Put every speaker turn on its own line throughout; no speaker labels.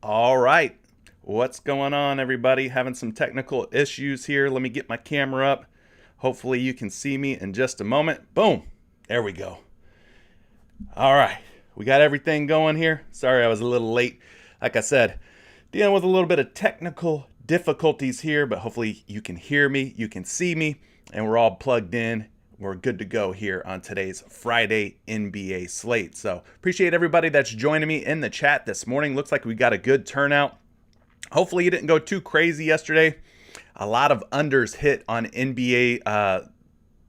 All right. What's going on, everybody? Having some technical issues here. Let me get my camera up. Hopefully you can see me in just a moment. Boom. There we go. All right. We got everything going here. Sorry I was a little late. Like I said, dealing with a little bit of technical difficulties here, but hopefully you can hear me, you can see me, and we're all plugged in. We're good to go here on today's Friday NBA slate. So appreciate everybody that's joining me in the chat this morning. Looks like we got a good turnout. Hopefully you didn't go too crazy yesterday. A lot of unders hit on NBA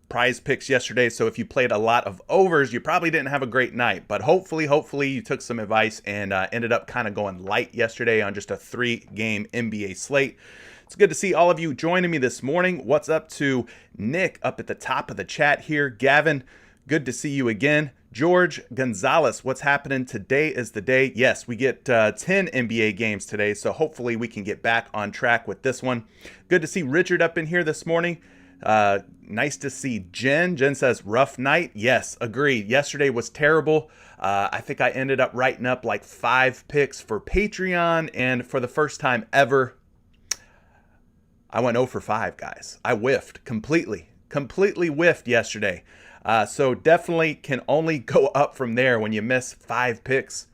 prize picks yesterday. So if you played a lot of overs, you probably didn't have a great night. But hopefully you took some advice and ended up kind of going light yesterday on just a 3-game NBA slate. It's good to see all of you joining me this morning. What's up to Nick up at the top of the chat here? Gavin, good to see you again. George Gonzalez, what's happening? Today is the day. Yes, we get 10 NBA games today, so hopefully we can get back on track with this one. Good to see Richard up in here this morning. Nice to see Jen. Jen says, rough night. Yes, agreed. Yesterday was terrible. I think I ended up writing up like 5 picks for Patreon, and for the first time ever, I went 0 for 5, guys. I whiffed completely whiffed yesterday. So definitely can only go up from there. When you miss 5 picks,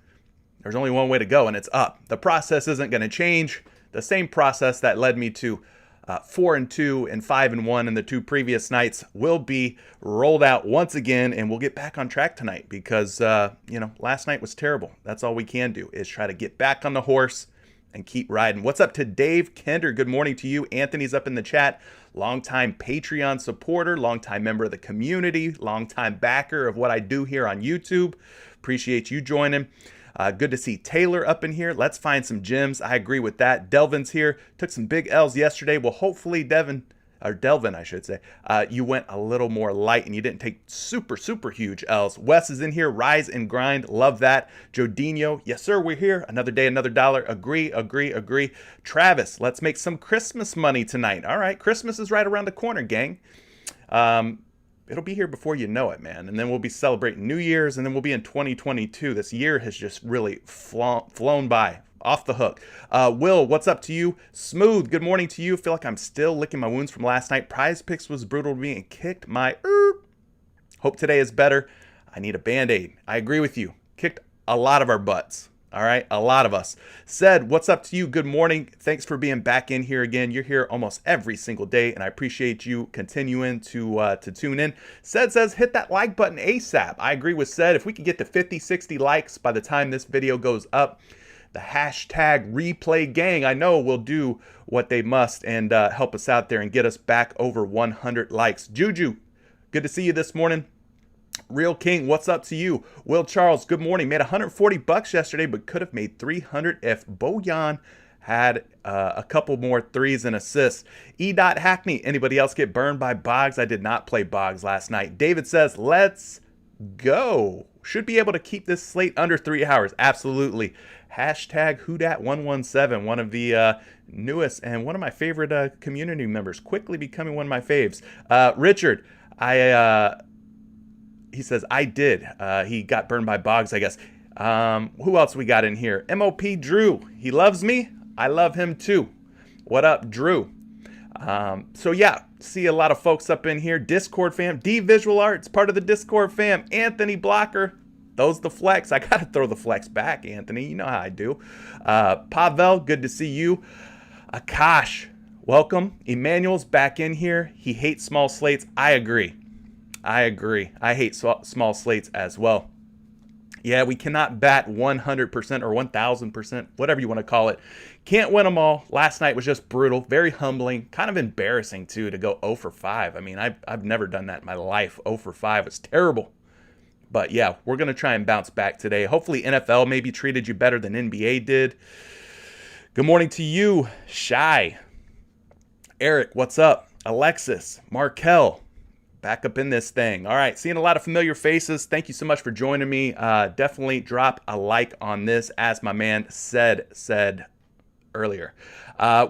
there's only one way to go, and it's up. The process isn't going to change. The same process that led me to 4-2 and 5-1 in the 2 previous nights will be rolled out once again, and we'll get back on track tonight because, last night was terrible. That's all we can do is try to get back on the horse and keep riding. What's up to Dave Kender? Good morning to you. Anthony's up in the chat. Longtime Patreon supporter, longtime member of the community, longtime backer of what I do here on YouTube. Appreciate you joining. Good to see Taylor up in here. Let's find some gems. I agree with that. Delvin's here. Took some big L's yesterday. Well, hopefully, Delvin, or Delvin, I should say, you went a little more light and you didn't take super, super huge L's. Wes is in here. Rise and grind. Love that. Jodinho. Yes, sir. We're here. Another day, another dollar. Agree, agree, agree. Travis, let's make some Christmas money tonight. All right. Christmas is right around the corner, gang. It'll be here before you know it, man. And then we'll be celebrating New Year's, and then we'll be in 2022. This year has just really flown by. Off the hook. Will, what's up to you? Smooth, good morning to you. Feel like I'm still licking my wounds from last night. PrizePicks was brutal to me and kicked my... Hope today is better. I need a Band-Aid. I agree with you. Kicked a lot of our butts. All right, a lot of us. Said, what's up to you? Good morning. Thanks for being back in here again. You're here almost every single day, and I appreciate you continuing to tune in. Said says, hit that like button ASAP. I agree with Said. If we could get to 50, 60 likes by the time this video goes up, the hashtag replay gang, I know, will do what they must and help us out there and get us back over 100 likes. Juju, good to see you this morning. Real King, what's up to you? Will Charles, good morning. Made 140 bucks yesterday, but could have made 300 if Bojan had a couple more threes and assists. E. Hackney, anybody else get burned by Boggs? I did not play Boggs last night. David says, let's go. Should be able to keep this slate under 3 hours. Absolutely. Hashtag WhoDat117, one of the newest and one of my favorite community members, quickly becoming one of my faves. Richard, he says, I did. He got burned by Boggs, I guess. Who else we got in here? MOP Drew. He loves me. I love him too. What up, Drew? So yeah, see a lot of folks up in here. Discord fam. D Visual Arts, part of the Discord fam. Anthony Blocker. Those the flex. I got to throw the flex back, Anthony. You know how I do. Pavel, good to see you. Akash, welcome. Emmanuel's back in here. He hates small slates. I agree. I hate small slates as well. Yeah, we cannot bat 100% or 1,000%, whatever you want to call it. Can't win them all. Last night was just brutal, very humbling, kind of embarrassing too to go 0 for 5. I mean, I've never done that in my life. 0 for 5 was terrible. But yeah, we're going to try and bounce back today. Hopefully NFL maybe treated you better than NBA did. Good morning to you, Shy. Eric, what's up? Alexis, Markel, back up in this thing. All right, seeing a lot of familiar faces. Thank you so much for joining me. Definitely drop a like on this, as my man said earlier.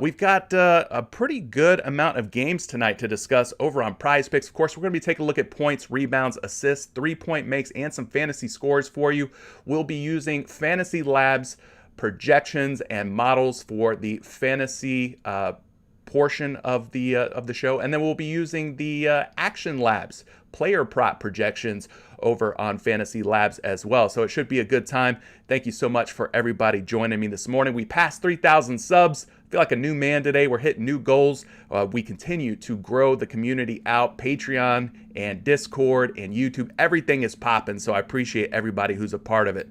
We've got a pretty good amount of games tonight to discuss over on PrizePicks. Of course, we're going to be taking a look at points, rebounds, assists, 3-point makes, and some fantasy scores for you. We'll be using Fantasy Labs projections and models for the fantasy portion of the show, and then we'll be using the Action Labs player prop projections over on Fantasy Labs as well. So it should be a good time. Thank you so much for everybody joining me this morning. We passed 3,000 subs. I feel like a new man today. We're hitting new goals. We continue to grow the community out. Patreon and Discord and YouTube, everything is popping. So I appreciate everybody who's a part of it.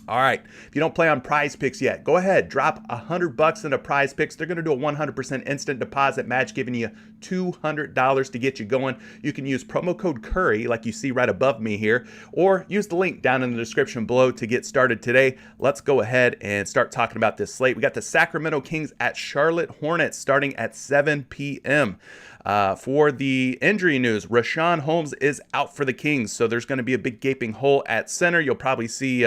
All right, if you don't play on PrizePicks yet, go ahead, drop $100 into PrizePicks. They're going to do a 100% instant deposit match, giving you $200 to get you going. You can use promo code Curry, like you see right above me here, or use the link down in the description below to get started today. Let's go ahead and start talking about this slate. We got the Sacramento Kings at Charlotte Hornets starting at 7 p.m. For the injury news, Rashawn Holmes is out for the Kings, so there's going to be a big gaping hole at center. You'll probably see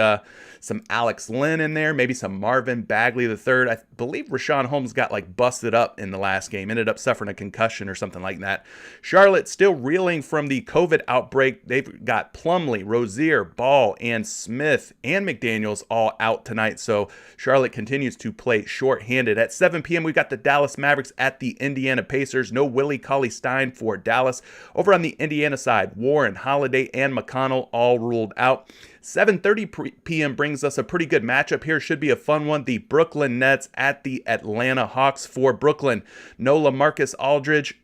some Alex Lynn in there, maybe some Marvin Bagley III. I believe Rashawn Holmes got like busted up in the last game, ended up suffering a concussion or something like that. Charlotte still reeling from the COVID outbreak. They've got Plumlee, Rozier, Ball, and Smith and McDaniels all out tonight, so Charlotte continues to play shorthanded. At 7 p.m., we've got the Dallas Mavericks at the Indiana Pacers. No Willie Cauley-Stein for Dallas. Over on the Indiana side, Warren, Holiday, and McConnell all ruled out. 7:30 p.m. brings us a pretty good matchup here. Should be a fun one. The Brooklyn Nets at the Atlanta Hawks. For Brooklyn, no LaMarcus Aldridge,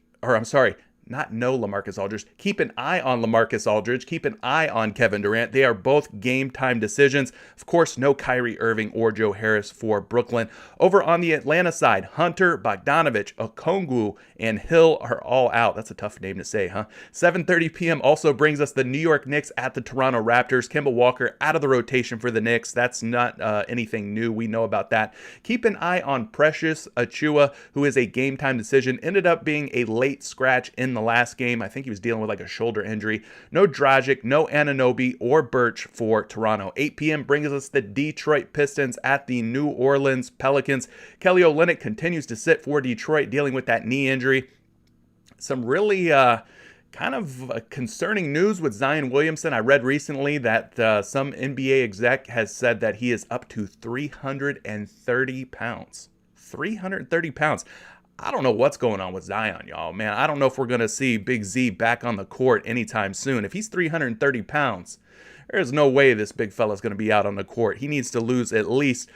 not no LaMarcus Aldridge. Keep an eye on LaMarcus Aldridge. Keep an eye on Kevin Durant. They are both game time decisions. Of course, no Kyrie Irving or Joe Harris for Brooklyn. Over on the Atlanta side, Hunter, Bogdanovich, Okongwu, and Hill are all out. That's a tough name to say, huh? 7:30 p.m. also brings us the New York Knicks at the Toronto Raptors. Kemba Walker out of the rotation for the Knicks. That's not anything new. We know about that. Keep an eye on Precious Achiuwa, who is a game time decision. Ended up being a late scratch in the last game. I think he was dealing with like a shoulder injury. No Dragic, no Anunoby or Birch for Toronto. 8 p.m. brings us the Detroit Pistons at the New Orleans Pelicans. Kelly Olynyk continues to sit for Detroit, dealing with that knee injury. Some really kind of concerning news with Zion Williamson. I read recently that some NBA exec has said that he is up to 330 pounds. 330 pounds. I don't know what's going on with Zion, y'all. Man, I don't know if we're going to see Big Z back on the court anytime soon. If he's 330 pounds, there's no way this big fella's going to be out on the court. He needs to lose at least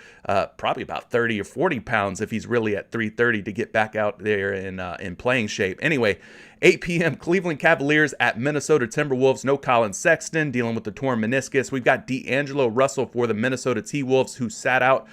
probably about 30 or 40 pounds if he's really at 330 to get back out there in playing shape. Anyway, 8 p.m. Cleveland Cavaliers at Minnesota Timberwolves. No Colin Sexton dealing with the torn meniscus. We've got D'Angelo Russell for the Minnesota T-Wolves, who sat out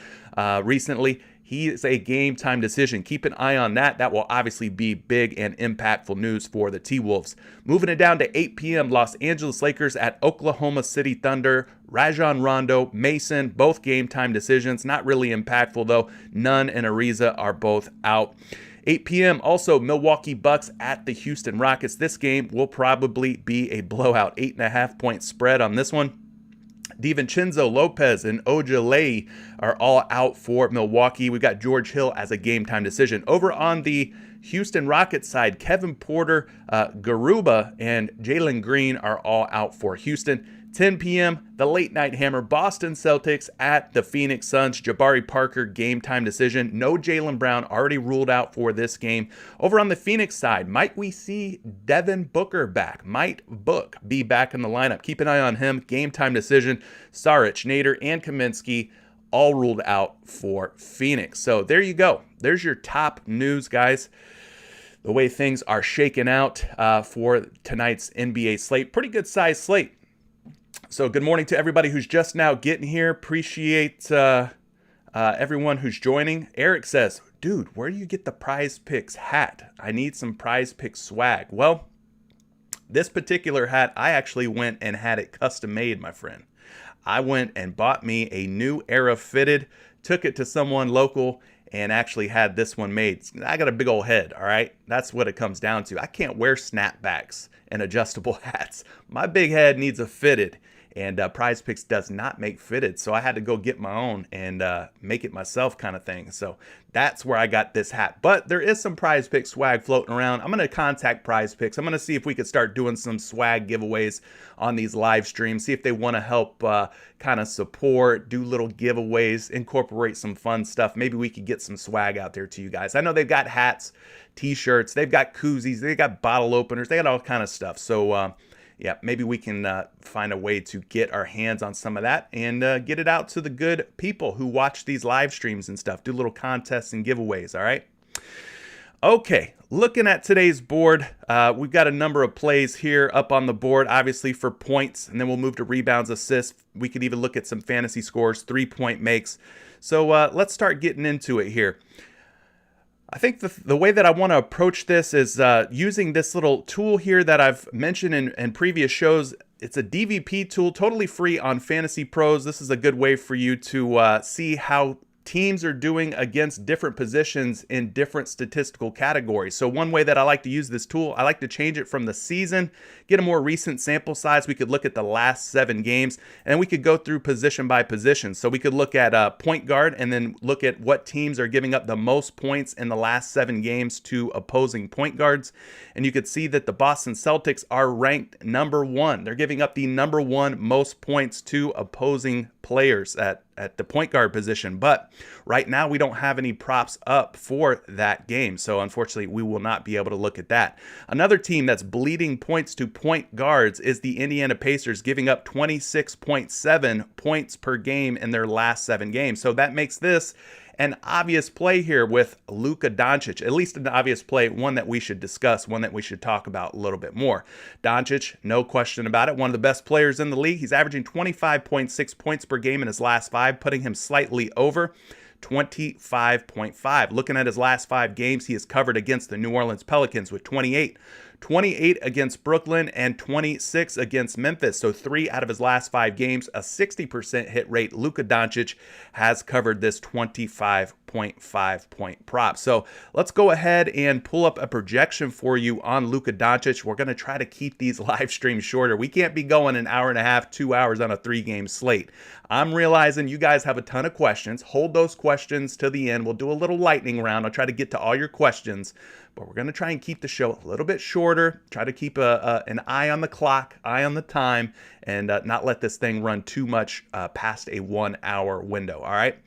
recently. He is a game time decision. Keep an eye on that. That will obviously be big and impactful news for the T-Wolves. Moving it down to 8 p.m., Los Angeles Lakers at Oklahoma City Thunder. Rajon Rondo, Mason, both game time decisions. Not really impactful though. Nunn and Ariza are both out. 8 p.m. also Milwaukee Bucks at the Houston Rockets. This game will probably be a blowout. 8.5 point spread on this one. DiVincenzo, Lopez, and Ojeleye are all out for Milwaukee. We've got George Hill as a game time decision. Over on the Houston Rockets side, Kevin Porter, Garuba, and Jalen Green are all out for Houston. 10 p.m., the late night hammer, Boston Celtics at the Phoenix Suns. Jabari Parker, game time decision. No Jaylen Brown, already ruled out for this game. Over on the Phoenix side, might we see Devin Booker back? Might Book be back in the lineup? Keep an eye on him. Game time decision. Saric, Nader, and Kaminsky all ruled out for Phoenix. So there you go. There's your top news, guys. The way things are shaking out for tonight's NBA slate. Pretty good size slate. So good morning to everybody who's just now getting here. Appreciate everyone who's joining. Eric says, dude, where do you get the PrizePicks hat? I need some PrizePicks swag. Well, this particular hat, I actually went and had it custom made, my friend. I went and bought me a new Era fitted, took it to someone local, and actually had this one made. I got a big old head, all right? That's what it comes down to. I can't wear snapbacks and adjustable hats. My big head needs a fitted. And PrizePicks does not make fitted, so I had to go get my own and make it myself kind of thing. So that's where I got this hat. But there is some PrizePicks swag floating around. I'm going to contact PrizePicks. I'm going to see if we could start doing some swag giveaways on these live streams, see if they want to help kind of support, do little giveaways, incorporate some fun stuff. Maybe we could get some swag out there to you guys. I know they've got hats, t-shirts, they've got koozies, they've got bottle openers, they got all kind of stuff. So yeah, maybe we can find a way to get our hands on some of that and get it out to the good people who watch these live streams and stuff. Do little contests and giveaways, all right? Okay, looking at today's board, we've got a number of plays here up on the board, obviously for points, and then we'll move to rebounds, assists. We could even look at some fantasy scores, 3-point makes. So let's start getting into it here. I think the way that I want to approach this is using this little tool here that I've mentioned in previous shows. It's a DVP tool, totally free on Fantasy Pros. This is a good way for you to see how teams are doing against different positions in different statistical categories. So one way that I like to use this tool, I like to change it from the season, get a more recent sample size. We could look at the last 7 games, and we could go through position by position. So we could look at point guard and then look at what teams are giving up the most points in the last 7 games to opposing point guards. And you could see that the Boston Celtics are ranked number 1. They're giving up the number 1 most points to opposing players at the point guard position. But right now we don't have any props up for that game. So unfortunately, we will not be able to look at that. Another team that's bleeding points to point guards is the Indiana Pacers, giving up 26.7 points per game in their last 7 games. So that makes this an obvious play here with Luka Doncic, at least an obvious play, one that we should discuss, one that we should talk about a little bit more. Doncic, no question about it, one of the best players in the league. He's averaging 25.6 points per game in his last 5, putting him slightly over 25.5. Looking at his last 5 games, he has covered against the New Orleans Pelicans with 28 against Brooklyn, and 26 against Memphis. So 3 out of his last 5 games, a 60% hit rate. Luka Doncic has covered this 25.5 point prop. So let's go ahead and pull up a projection for you on Luka Doncic. We're going to try to keep these live streams shorter. We can't be going an hour and a half, 2 hours on a 3-game slate. I'm realizing you guys have a ton of questions. Hold those questions to the end. We'll do a little lightning round. I'll try to get to all your questions, but we're going to try and keep the show a little bit shorter, try to keep an eye on the clock, eye on the time, and not let this thing run too much past a 1-hour window, all right?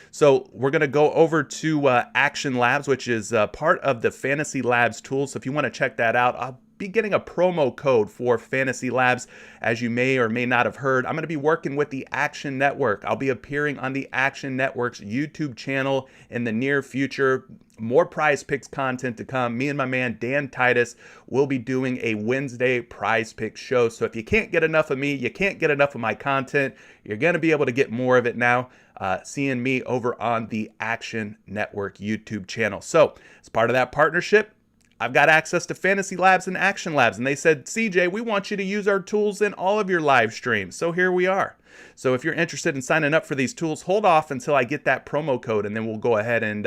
So we're going to go over to Action Labs, which is part of the Fantasy Labs tool. So if you want to check that out, I'll be getting a promo code for Fantasy Labs. As you may or may not have heard, I'm going to be working with the Action Network. I'll be appearing on the Action Network's YouTube channel in the near future. More PrizePicks content to come. Me and my man Dan Titus will be doing a Wednesday PrizePicks show. So if you can't get enough of me, you can't get enough of my content, you're going to be able to get more of it now, seeing me over on the Action Network YouTube channel. So as part of that partnership, I've got access to Fantasy Labs and Action Labs, and they said, CJ, we want you to use our tools in all of your live streams. So here we are. So if you're interested in signing up for these tools, hold off until I get that promo code, and then we'll go ahead and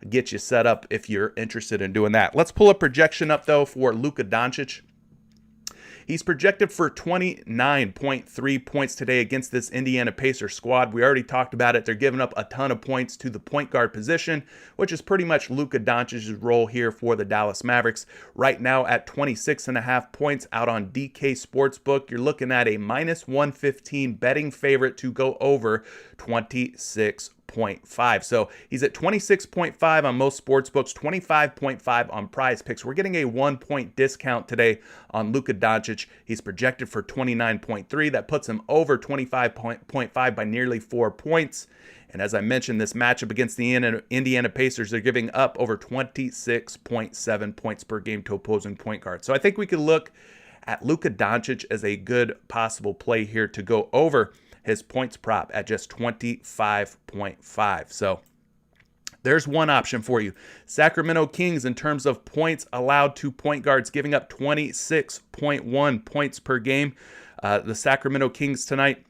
get you set up if you're interested in doing that. Let's pull a projection up, though, for Luka Doncic. He's projected for 29.3 points today against this Indiana Pacers squad. We already talked about it. They're giving up a ton of points to the point guard position, which is pretty much Luka Doncic's role here for the Dallas Mavericks. Right now at 26.5 points out on DK Sportsbook, you're looking at a minus 115 betting favorite to go over 26.5. So he's at 26.5 on most sports books, 25.5 on PrizePicks. We're getting a 1-point discount today on Luka Doncic. He's projected for 29.3. That puts him over 25.5 by nearly 4 points. And as I mentioned, this matchup against the Indiana Pacers, they're giving up over 26.7 points per game to opposing point guards. So I think we could look at Luka Doncic as a good possible play here to go over his points prop at just 25.5. So there's one option for you. Sacramento Kings, in terms of points allowed to point guards, giving up 26.1 points per game. The Sacramento Kings tonight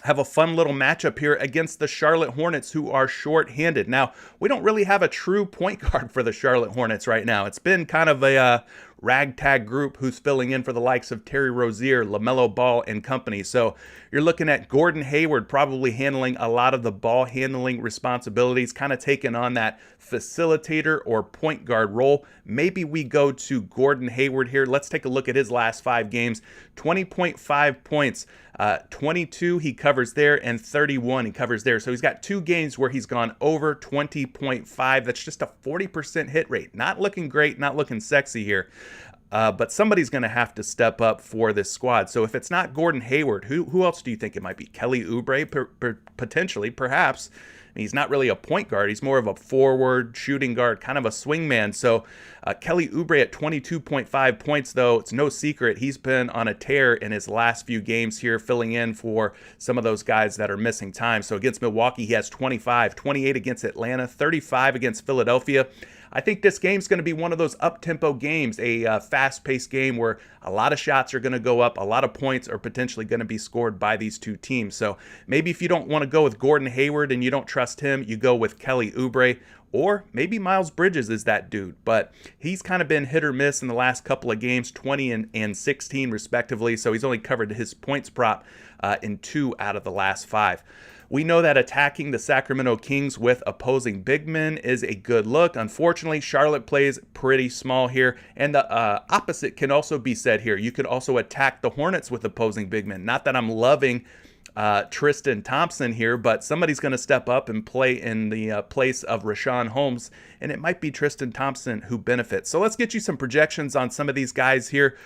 have a fun little matchup here against the Charlotte Hornets, who are short-handed. Now, we don't really have a true point guard for the Charlotte Hornets right now. It's been kind of a ragtag group who's filling in for the likes of Terry Rozier, LaMelo Ball, and company. So you're looking at Gordon Hayward probably handling a lot of the ball handling responsibilities, kind of taking on that facilitator or point guard role. Maybe we go to Gordon Hayward here. Let's take a look at his last 5 games. 20.5 points, 22 he covers there, and 31 he covers there. So he's got 2 games where he's gone over 20.5. That's just a 40% hit rate. Not looking great, not looking sexy here. But somebody's going to have to step up for this squad. So if it's not Gordon Hayward, who else do you think it might be? Kelly Oubre, potentially, perhaps. He's not really a point guard. He's more of a forward shooting guard, kind of a swingman. So Kelly Oubre at 22.5 points, though, it's no secret he's been on a tear in his last few games here, filling in for some of those guys that are missing time. So against Milwaukee, he has 25, 28 against Atlanta, 35 against Philadelphia. I think this game's going to be one of those up-tempo games, a fast-paced game where a lot of shots are going to go up, a lot of points are potentially going to be scored by these two teams. So maybe if you don't want to go with Gordon Hayward and you don't trust him, you go with Kelly Oubre, or maybe Miles Bridges is that dude. But he's kind of been hit or miss in the last couple of games, 20 and 16 respectively, so he's only covered his points prop in 2 out of the last 5. We know that attacking the Sacramento Kings with opposing big men is a good look. Unfortunately, Charlotte plays pretty small here, and the opposite can also be said here. You could also attack the Hornets with opposing big men. Not that I'm loving Tristan Thompson here, but somebody's going to step up and play in the place of Rashawn Holmes, and it might be Tristan Thompson who benefits. So let's get you some projections on some of these guys here.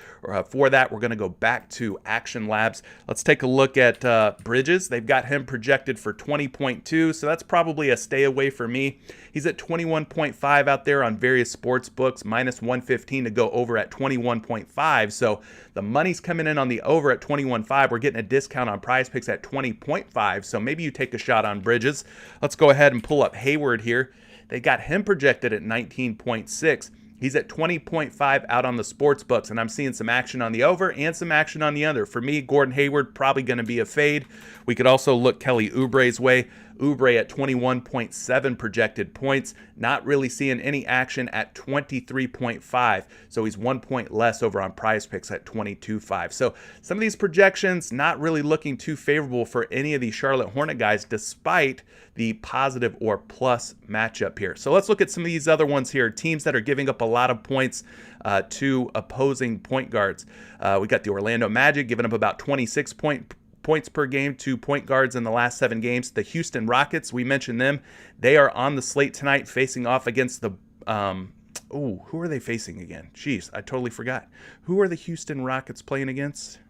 For that, we're going to go back to Action Labs. Let's take a look at Bridges. They've got him projected for 20.2, so that's probably a stay away for me. He's at 21.5 out there on various sports books, minus 115 to go over at 21.5. So the money's coming in on the over at 21.5. We're getting a discount on PrizePicks at 20.5. So maybe you take a shot on Bridges. Let's go ahead and pull up Hayward here. They got him projected at 19.6. He's at 20.5 out on the sports books, and I'm seeing some action on the over and some action on the under. For me, Gordon Hayward probably going to be a fade. We could also look Kelly Oubre's way. Oubre at 21.7 projected points, not really seeing any action at 23.5. So he's 1 point less over on PrizePicks at 22.5. So some of these projections not really looking too favorable for any of these Charlotte Hornet guys, despite the positive or plus matchup here. So let's look at some of these other ones here. Teams that are giving up a lot of points to opposing point guards. We got the Orlando Magic giving up about 26 points per game to point guards in the last 7 games. The Houston Rockets, we mentioned them. They are on the slate tonight facing off against the who are they facing again? Jeez, I totally forgot. Who are the Houston Rockets playing against?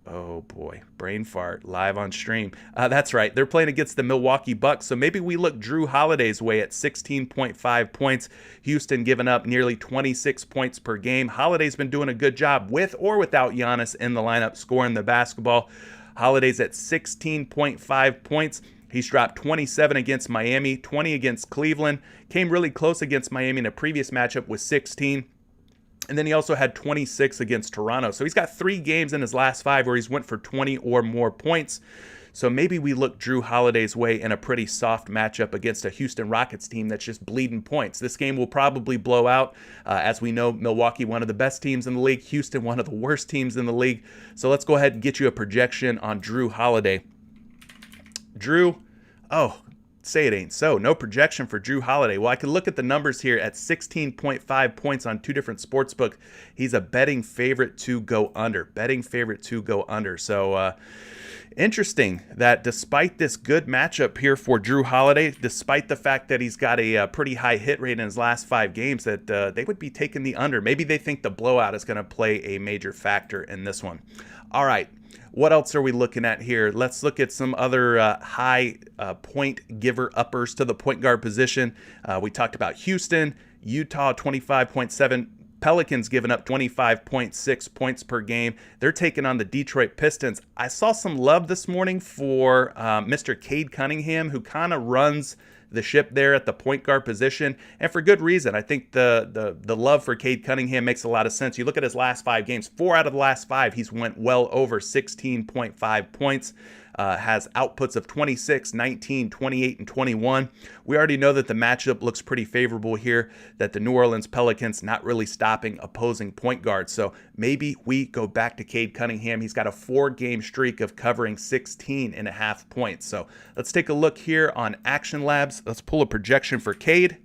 Oh boy, brain fart live on stream. That's right. They're playing against the Milwaukee Bucks. So maybe we look Drew Holiday's way at 16.5 points. Houston giving up nearly 26 points per game. Holiday's been doing a good job with or without Giannis in the lineup scoring the basketball. Holiday's at 16.5 points. He's dropped 27 against Miami, 20 against Cleveland. Came really close against Miami in a previous matchup with 16. And then he also had 26 against Toronto. So he's got 3 games in his last 5 where he's went for 20 or more points. So maybe we look Drew Holiday's way in a pretty soft matchup against a Houston Rockets team that's just bleeding points. This game will probably blow out. As we know, Milwaukee, one of the best teams in the league. Houston, one of the worst teams in the league. So let's go ahead and get you a projection on Drew Holiday. Drew, say it ain't so. No projection for Drew Holiday. Well, I can look at the numbers here at 16.5 points on 2 different sportsbooks. He's a betting favorite to go under. So interesting that despite this good matchup here for Drew Holiday, despite the fact that he's got a pretty high hit rate in his last 5 games, that they would be taking the under. Maybe they think the blowout is going to play a major factor in this one. All right. What else are we looking at here? Let's look at some other high point giver uppers to the point guard position. We talked about Houston, Utah, 25.7. Pelicans giving up 25.6 points per game. They're taking on the Detroit Pistons. I saw some love this morning for Mr. Cade Cunningham, who kind of runs the ship there at the point guard position, and for good reason. I think the love for Cade Cunningham makes a lot of sense. You look at his last 5 games, 4 out of the last 5, he's went well over 16.5 points. Has outputs of 26, 19, 28, and 21. We already know that the matchup looks pretty favorable here, that the New Orleans Pelicans not really stopping opposing point guards. So maybe we go back to Cade Cunningham. He's got a 4-game streak of covering 16.5 points. So let's take a look here on Action Labs. Let's pull a projection for Cade.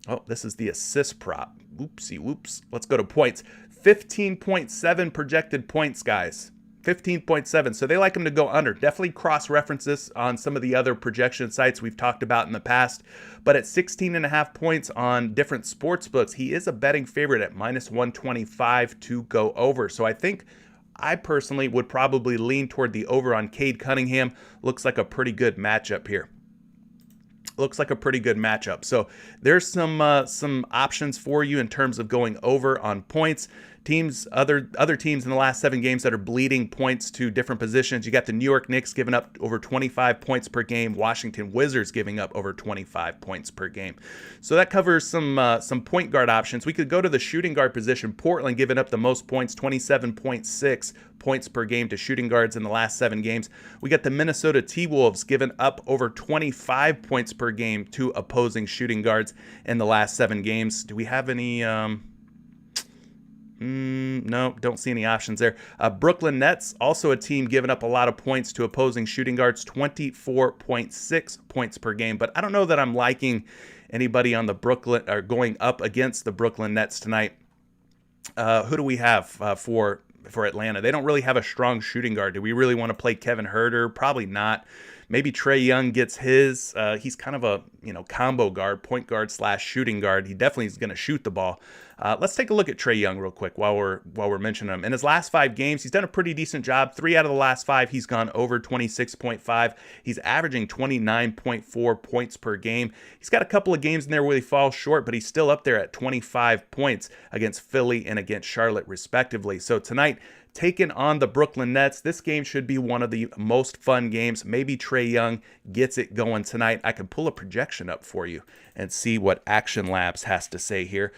Oh, this is the assist prop. Oopsie whoops. Let's go to points. 15.7 projected points, guys. 15.7. So they like him to go under. Definitely cross-reference this on some of the other projection sites we've talked about in the past. But at 16.5 points on different sports books, he is a betting favorite at minus 125 to go over. So I think I personally would probably lean toward the over on Cade Cunningham. Looks like a pretty good matchup here. So there's some options for you in terms of going over on points. Other teams in the last 7 games that are bleeding points to different positions. You got the New York Knicks giving up over 25 points per game. Washington Wizards giving up over 25 points per game. So that covers some point guard options. We could go to the shooting guard position. Portland giving up the most points, 27.6 points per game to shooting guards in the last 7 games. We got the Minnesota T-Wolves giving up over 25 points per game to opposing shooting guards in the last 7 games. Do we have any... No, don't see any options there. Brooklyn Nets, also a team giving up a lot of points to opposing shooting guards, 24.6 points per game. But I don't know that I'm liking anybody on the Brooklyn or going up against the Brooklyn Nets tonight. Who do we have for for Atlanta. They don't really have a strong shooting guard. Do we really want to play Kevin Huerter? Probably not. Maybe Trae Young gets his. He's kind of a combo guard, point guard / shooting guard. He definitely is going to shoot the ball. Let's take a look at Trae Young real quick while we're mentioning him. In his last 5 games, he's done a pretty decent job. 3 out of the last 5, he's gone over 26.5. He's averaging 29.4 points per game. He's got a couple of games in there where he falls short, but he's still up there at 25 points against Philly and against Charlotte, respectively. So tonight, taking on the Brooklyn Nets. This game should be one of the most fun games. Maybe Trae Young gets it going tonight. I can pull a projection up for you and see what Action Labs has to say here.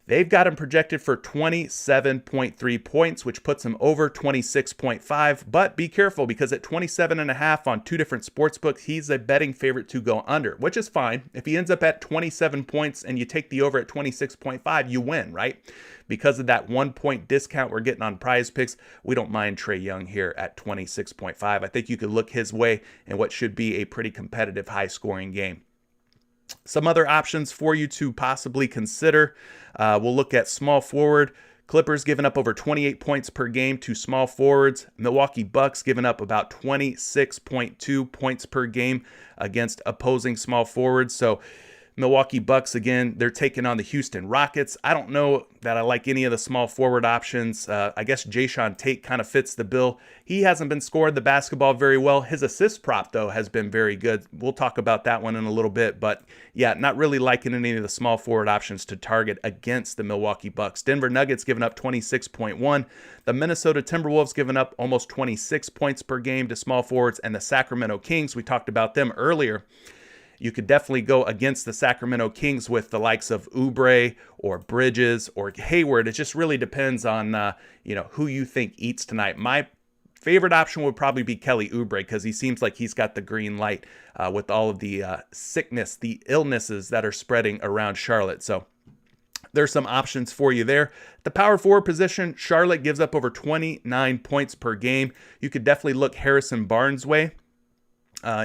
They've got him projected for 27.3 points, which puts him over 26.5. But be careful, because at 27.5 on 2 different sports books, he's a betting favorite to go under, which is fine. If he ends up at 27 points and you take the over at 26.5, you win, right? Because of that 1 point discount we're getting on PrizePicks, we don't mind Trae Young here at 26.5. I think you could look his way in what should be a pretty competitive, high-scoring game. Some other options for you to possibly consider. We'll look at small forward. Clippers giving up over 28 points per game to small forwards. Milwaukee Bucks giving up about 26.2 points per game against opposing small forwards. So Milwaukee Bucks, again, they're taking on the Houston Rockets. I don't know that I like any of the small forward options. I guess Jayshawn Tate kind of fits the bill. He hasn't been scoring the basketball very well. His assist prop, though, has been very good. We'll talk about that one in a little bit. But, yeah, not really liking any of the small forward options to target against the Milwaukee Bucks. Denver Nuggets giving up 26.1. The Minnesota Timberwolves giving up almost 26 points per game to small forwards. And the Sacramento Kings, we talked about them earlier. You could definitely go against the Sacramento Kings with the likes of Oubre or Bridges or Hayward. It just really depends on who you think eats tonight. My favorite option would probably be Kelly Oubre, because he seems like he's got the green light with all of the sickness, the illnesses that are spreading around Charlotte. So there's some options for you there. The power forward position, Charlotte gives up over 29 points per game. You could definitely look Harrison Barnes' way.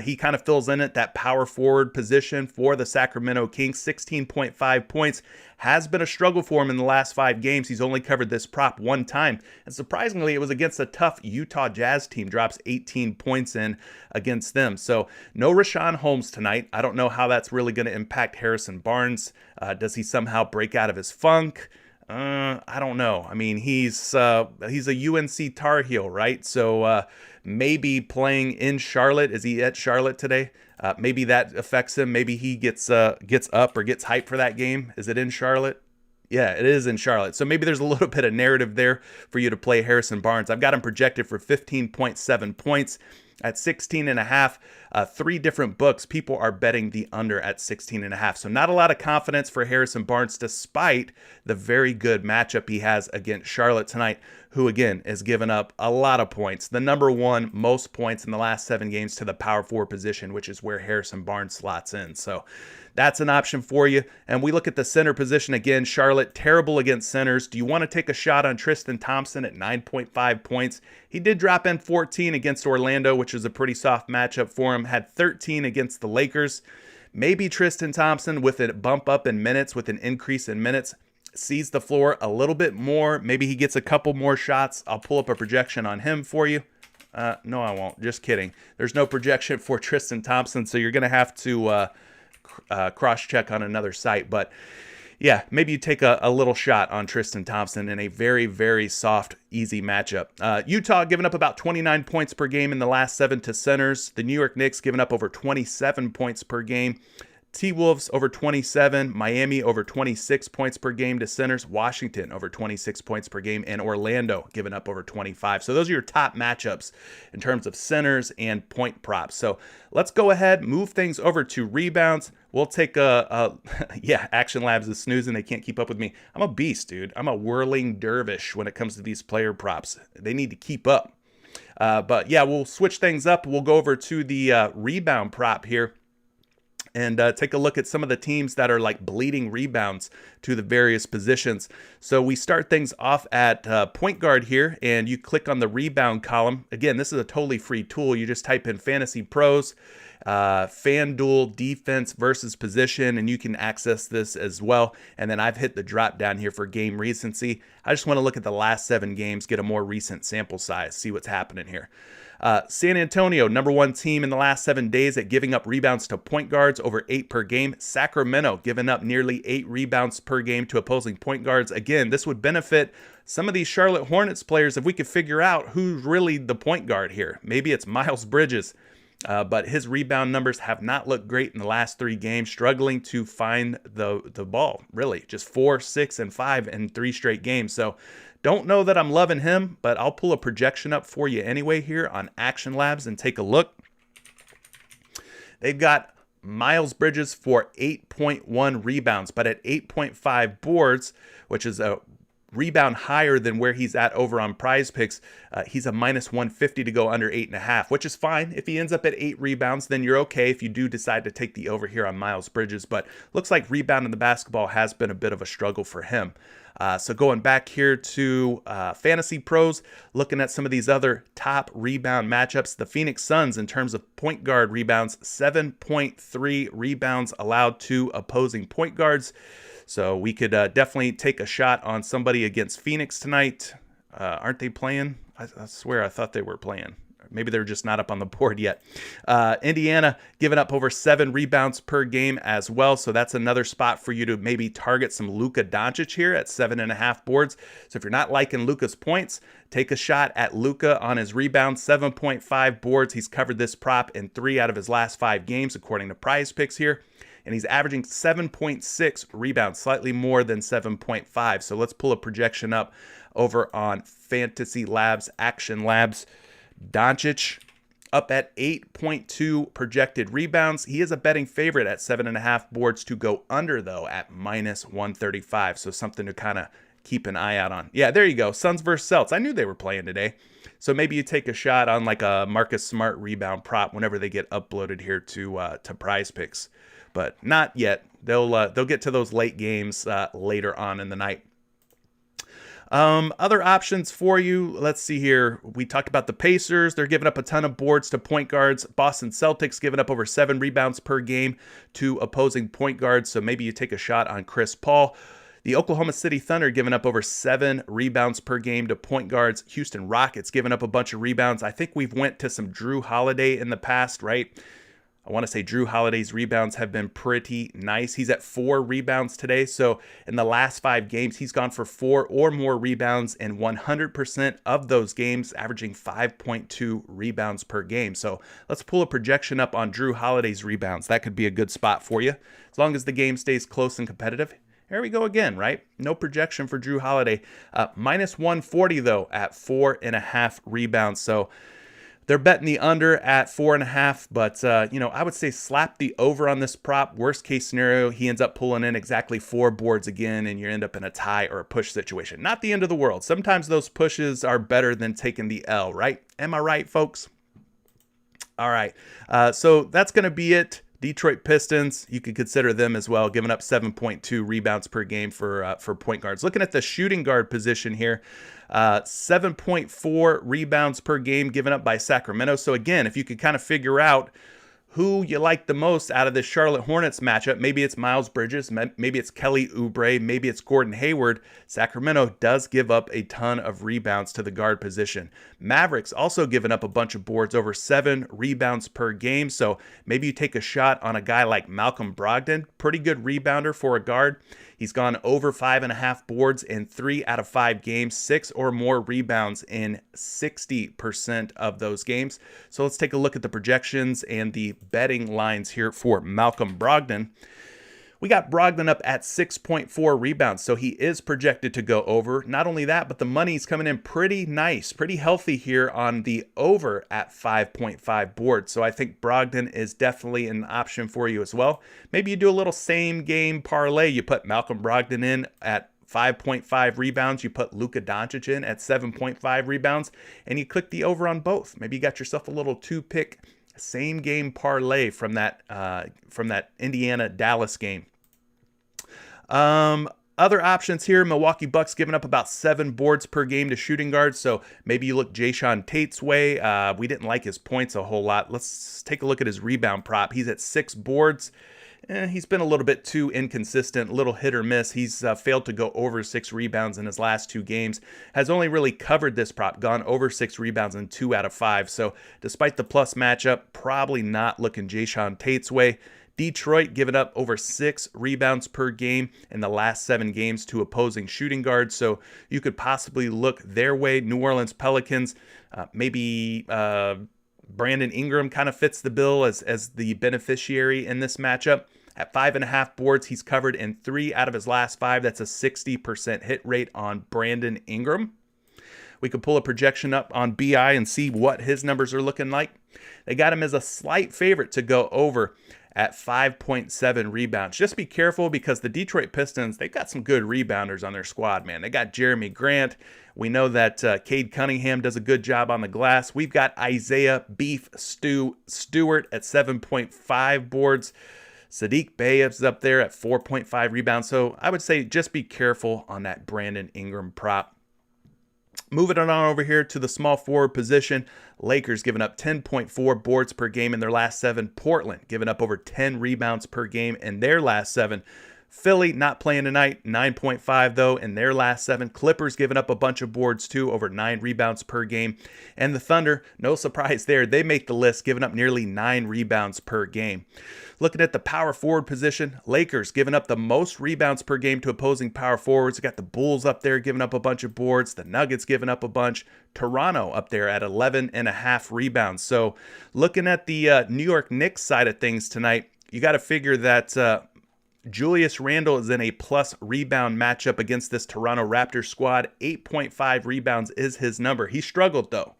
He kind of fills in at that power forward position for the Sacramento Kings. 16.5 points has been a struggle for him in the last 5 games. He's only covered this prop 1 time. And surprisingly, it was against a tough Utah Jazz team. Drops 18 points in against them. So no Rashawn Holmes tonight. I don't know how that's really going to impact Harrison Barnes. Does he somehow break out of his funk? I don't know. I mean, he's a UNC Tar Heel, right? So maybe playing in Charlotte. Is he at Charlotte today? Maybe that affects him. Maybe he gets up or gets hyped for that game. Is it in Charlotte? Yeah, it is in Charlotte. So maybe there's a little bit of narrative there for you to play Harrison Barnes. I've got him projected for 15.7 points. At 16.5, 3 different books, people are betting the under at 16.5. So not a lot of confidence for Harrison Barnes, despite the very good matchup he has against Charlotte tonight, who, again, is giving up a lot of points. The number 1 most points in the last 7 games to the power forward position, which is where Harrison Barnes slots in. So that's an option for you. And we look at the center position again. Charlotte, terrible against centers. Do you want to take a shot on Tristan Thompson at 9.5 points? He did drop in 14 against Orlando, which is a pretty soft matchup for him. Had 13 against the Lakers. Maybe Tristan Thompson, with a bump up in minutes, with an increase in minutes, sees the floor a little bit more. Maybe he gets a couple more shots. I'll pull up a projection on him for you. No, I won't. Just kidding. There's no projection for Tristan Thompson, so you're going to have to cross-check on another site. But yeah, maybe you take a little shot on Tristan Thompson in a very, very soft, easy matchup. Utah giving up about 29 points per game in the last 7 to centers. The New York Knicks giving up over 27 points per game. T-Wolves over 27, Miami over 26 points per game to centers, Washington over 26 points per game, and Orlando giving up over 25. So those are your top matchups in terms of centers and point props. So let's go ahead, move things over to rebounds. We'll take yeah, Action Labs is snoozing. They can't keep up with me. I'm a beast, dude. I'm a whirling dervish when it comes to these player props. They need to keep up. But yeah, we'll switch things up. We'll go over to the rebound prop here. and take a look at some of the teams that are like bleeding rebounds to the various positions. So we start things off at point guard here, and you click on the rebound column. Again, this is a totally free tool. You just type in Fantasy Pros, FanDuel defense versus position, and you can access this as well. And then I've hit the drop down here for game recency. I just want to look at the last 7 games, get a more recent sample size, see what's happening here. San Antonio, #1 team in the last 7 days at giving up rebounds to point guards, over 8 per game. Sacramento giving up nearly 8 rebounds per game to opposing point guards. Again, this would benefit some of these Charlotte Hornets players if we could figure out who's really the point guard here. Maybe it's Miles Bridges, but his rebound numbers have not looked great in the last 3 games, struggling to find the ball, really. Just 4, 6, and 5 in 3 straight games. So don't know that I'm loving him, but I'll pull a projection up for you anyway here on Action Labs and take a look. They've got Miles Bridges for 8.1 rebounds, but at 8.5 boards, which is a rebound higher than where he's at over on PrizePicks. He's a -150 to go under 8.5, which is fine. If he ends up at 8 rebounds, then you're okay if you do decide to take the over here on Miles Bridges. But looks like rebounding the basketball has been a bit of a struggle for him. So going back here to Fantasy Pros, looking at some of these other top rebound matchups, the Phoenix Suns in terms of point guard rebounds, 7.3 rebounds allowed to opposing point guards. So we could definitely take a shot on somebody against Phoenix tonight. Aren't they playing? I swear I thought they were playing. Maybe they're just not up on the board yet. Indiana giving up over 7 rebounds per game as well. So that's another spot for you to maybe target some Luka Doncic here at 7.5 boards. So if you're not liking Luka's points, take a shot at Luka on his rebounds, 7.5 boards. He's covered this prop in 3 out of his last 5 games, according to PrizePicks here. And he's averaging 7.6 rebounds, slightly more than 7.5. So let's pull a projection up over on Fantasy Labs, Action Labs. Doncic up at 8.2 projected rebounds. He is a betting favorite at 7.5 boards to go under, though, at -135. So something to kind of keep an eye out on. Yeah, there you go. Suns versus Celts. I knew they were playing today. So maybe you take a shot on like a Marcus Smart rebound prop whenever they get uploaded here to PrizePicks. But not yet. They'll get to those late games later on in the night. Other options for you. Let's see here. We talked about the Pacers. They're giving up a ton of boards to point guards. Boston Celtics giving up over 7 rebounds per game to opposing point guards. So maybe you take a shot on Chris Paul. The Oklahoma City Thunder giving up over 7 rebounds per game to point guards. Houston Rockets giving up a bunch of rebounds. I think we've went to some Drew Holiday in the past, right? I want to say Drew Holiday's rebounds have been pretty nice. He's at 4 rebounds today. So in the last 5 games, he's gone for 4 or more rebounds in 100% of those games, averaging 5.2 rebounds per game. So let's pull a projection up on Drew Holiday's rebounds. That could be a good spot for you, as long as the game stays close and competitive. Here we go again, right? No projection for Drew Holiday. -140, though, at 4.5 rebounds. So they're betting the under at 4.5, but, I would say slap the over on this prop. Worst case scenario, he ends up pulling in exactly 4 boards again, and you end up in a tie or a push situation. Not the end of the world. Sometimes those pushes are better than taking the L, right? Am I right, folks? All right. So that's going to be it. Detroit Pistons, you could consider them as well, giving up 7.2 rebounds per game for point guards. Looking at the shooting guard position here, 7.4 rebounds per game given up by Sacramento. So again, if you could kind of figure out who you like the most out of this Charlotte Hornets matchup, maybe it's Miles Bridges, maybe it's Kelly Oubre, maybe it's Gordon Hayward. Sacramento does give up a ton of rebounds to the guard position. Mavericks also giving up a bunch of boards, over 7 rebounds per game. So maybe you take a shot on a guy like Malcolm Brogdon, pretty good rebounder for a guard. He's gone over 5.5 boards in 3 out of 5 games, 6 or more rebounds in 60% of those games. So let's take a look at the projections and the betting lines here for Malcolm Brogdon. We got Brogdon up at 6.4 rebounds, so he is projected to go over. Not only that, but the money's coming in pretty nice, pretty healthy here on the over at 5.5 boards. So I think Brogdon is definitely an option for you as well. Maybe you do a little same game parlay. You put Malcolm Brogdon in at 5.5 rebounds. You put Luka Doncic in at 7.5 rebounds, and you click the over on both. Maybe you got yourself a little 2-pick Same game parlay from that Indiana-Dallas game. Other options here, Milwaukee Bucks giving up about 7 boards per game to shooting guards, so maybe you look Jayshawn Tate's way. We didn't like his points a whole lot. Let's take a look at his rebound prop. He's at 6 boards. He's been a little bit too inconsistent, a little hit or miss. He's failed to go over 6 rebounds in his last 2 games. Has only really covered this prop, gone over 6 rebounds in 2 out of 5. So despite the plus matchup, probably not looking Jayshawn Tate's way. Detroit giving up over 6 rebounds per game in the last 7 games to opposing shooting guards, so you could possibly look their way. New Orleans Pelicans, maybe Brandon Ingram kind of fits the bill as the beneficiary in this matchup. At 5.5 boards, he's covered in 3 out of his last 5. That's a 60% hit rate on Brandon Ingram. We could pull a projection up on BI and see what his numbers are looking like. They got him as a slight favorite to go over at 5.7 rebounds. Just be careful because the Detroit Pistons, they've got some good rebounders on their squad, man. They got Jeremy Grant. We know that Cade Cunningham does a good job on the glass. We've got Isaiah Beef Stewart at 7.5 boards. Sadiq Bey is up there at 4.5 rebounds. So I would say just be careful on that Brandon Ingram prop. Moving on over here to the small forward position, Lakers giving up 10.4 boards per game in their last 7. Portland giving up over 10 rebounds per game in their last 7. Philly not playing tonight, 9.5 though in their last 7. Clippers giving up a bunch of boards too, over 9 rebounds per game. And the Thunder, no surprise there, they make the list, giving up nearly 9 rebounds per game. Looking at the power forward position, Lakers giving up the most rebounds per game to opposing power forwards. We got the Bulls up there giving up a bunch of boards. The Nuggets giving up a bunch. Toronto up there at 11.5 rebounds. So looking at the New York Knicks side of things tonight, you got to figure that Julius Randle is in a plus rebound matchup against this Toronto Raptors squad. 8.5 rebounds is his number. He struggled though.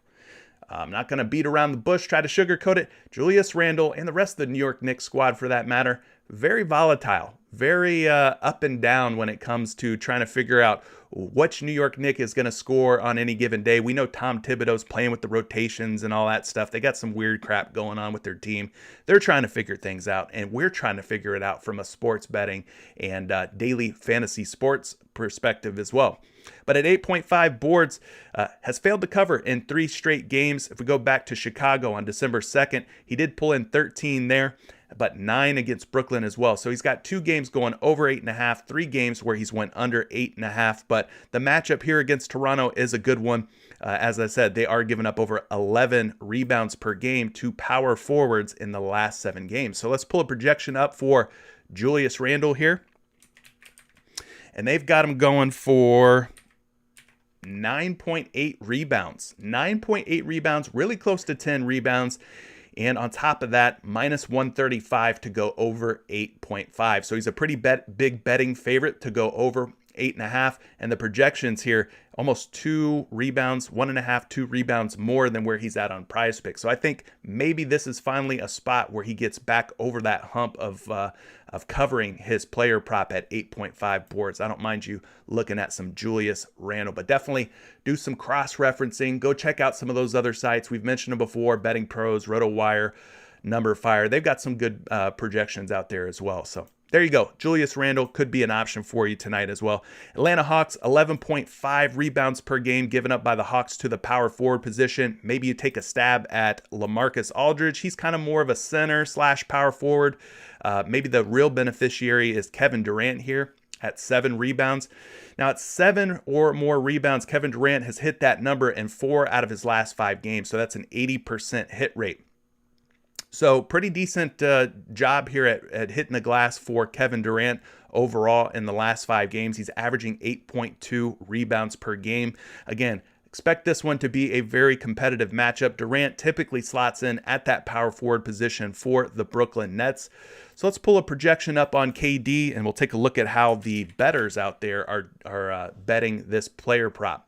I'm not going to beat around the bush, try to sugarcoat it. Julius Randle and the rest of the New York Knicks squad for that matter, very volatile, very up and down when it comes to trying to figure out which New York Knick is going to score on any given day. We know Tom Thibodeau's playing with the rotations and all that stuff. They got some weird crap going on with their team. They're trying to figure things out, and we're trying to figure it out from a sports betting and daily fantasy sports perspective as well. But at 8.5 boards, has failed to cover in 3 straight games. If we go back to Chicago on December 2nd, he did pull in 13 there, but 9 against Brooklyn as well. So he's got 2 games going over 8.5, 3 games where he's went under 8.5. But the matchup here against Toronto is a good one. As I said, they are giving up over 11 rebounds per game to power forwards in the last 7 games. So let's pull a projection up for Julius Randle here. And they've got him going for 9.8 rebounds. 9.8 rebounds, really close to 10 rebounds. And on top of that, minus 135 to go over 8.5. So he's a pretty big betting favorite to go over 8.5. And the projections here, almost 2 rebounds, 1.5, 2 rebounds more than where he's at on PrizePicks. So I think maybe this is finally a spot where he gets back over that hump of covering his player prop at 8.5 boards. I don't mind you looking at some Julius Randle, but definitely do some cross-referencing. Go check out some of those other sites. We've mentioned them before, Betting Pros, RotoWire, Number Fire. They've got some good projections out there as well. So there you go. Julius Randle could be an option for you tonight as well. Atlanta Hawks, 11.5 rebounds per game given up by the Hawks to the power forward position. Maybe you take a stab at LaMarcus Aldridge. He's kind of more of a center / power forward. Maybe the real beneficiary is Kevin Durant here at 7 rebounds. Now at 7 or more rebounds, Kevin Durant has hit that number in 4 out of his last 5 games. So that's an 80% hit rate. So pretty decent job here at hitting the glass for Kevin Durant overall in the last 5 games. He's averaging 8.2 rebounds per game. Again, expect this one to be a very competitive matchup. Durant typically slots in at that power forward position for the Brooklyn Nets. So let's pull a projection up on KD and we'll take a look at how the bettors out there are betting this player prop.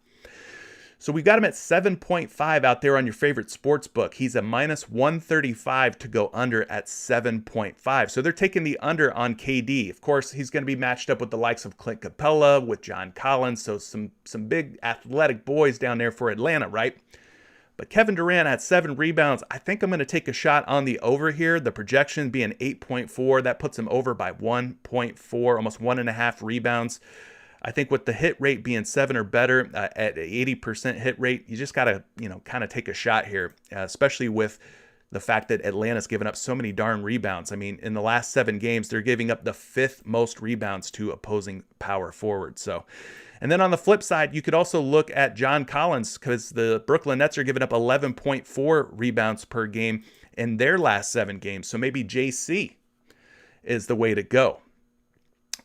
So we got him at 7.5 out there on your favorite sports book. He's a minus 135 to go under at 7.5. So they're taking the under on KD. Of course, he's going to be matched up with the likes of Clint Capella, with John Collins. So some big athletic boys down there for Atlanta, right? But Kevin Durant had 7 rebounds. I think I'm going to take a shot on the over here. The projection being 8.4, that puts him over by 1.4, almost 1.5 rebounds. I think with the hit rate being 7 or better at 80% hit rate, you just got to, kind of take a shot here, especially with the fact that Atlanta's given up so many darn rebounds. I mean, in the last 7 games, they're giving up the 5th most rebounds to opposing power forwards. So, and then on the flip side, you could also look at John Collins, because the Brooklyn Nets are giving up 11.4 rebounds per game in their last 7 games. So maybe JC is the way to go.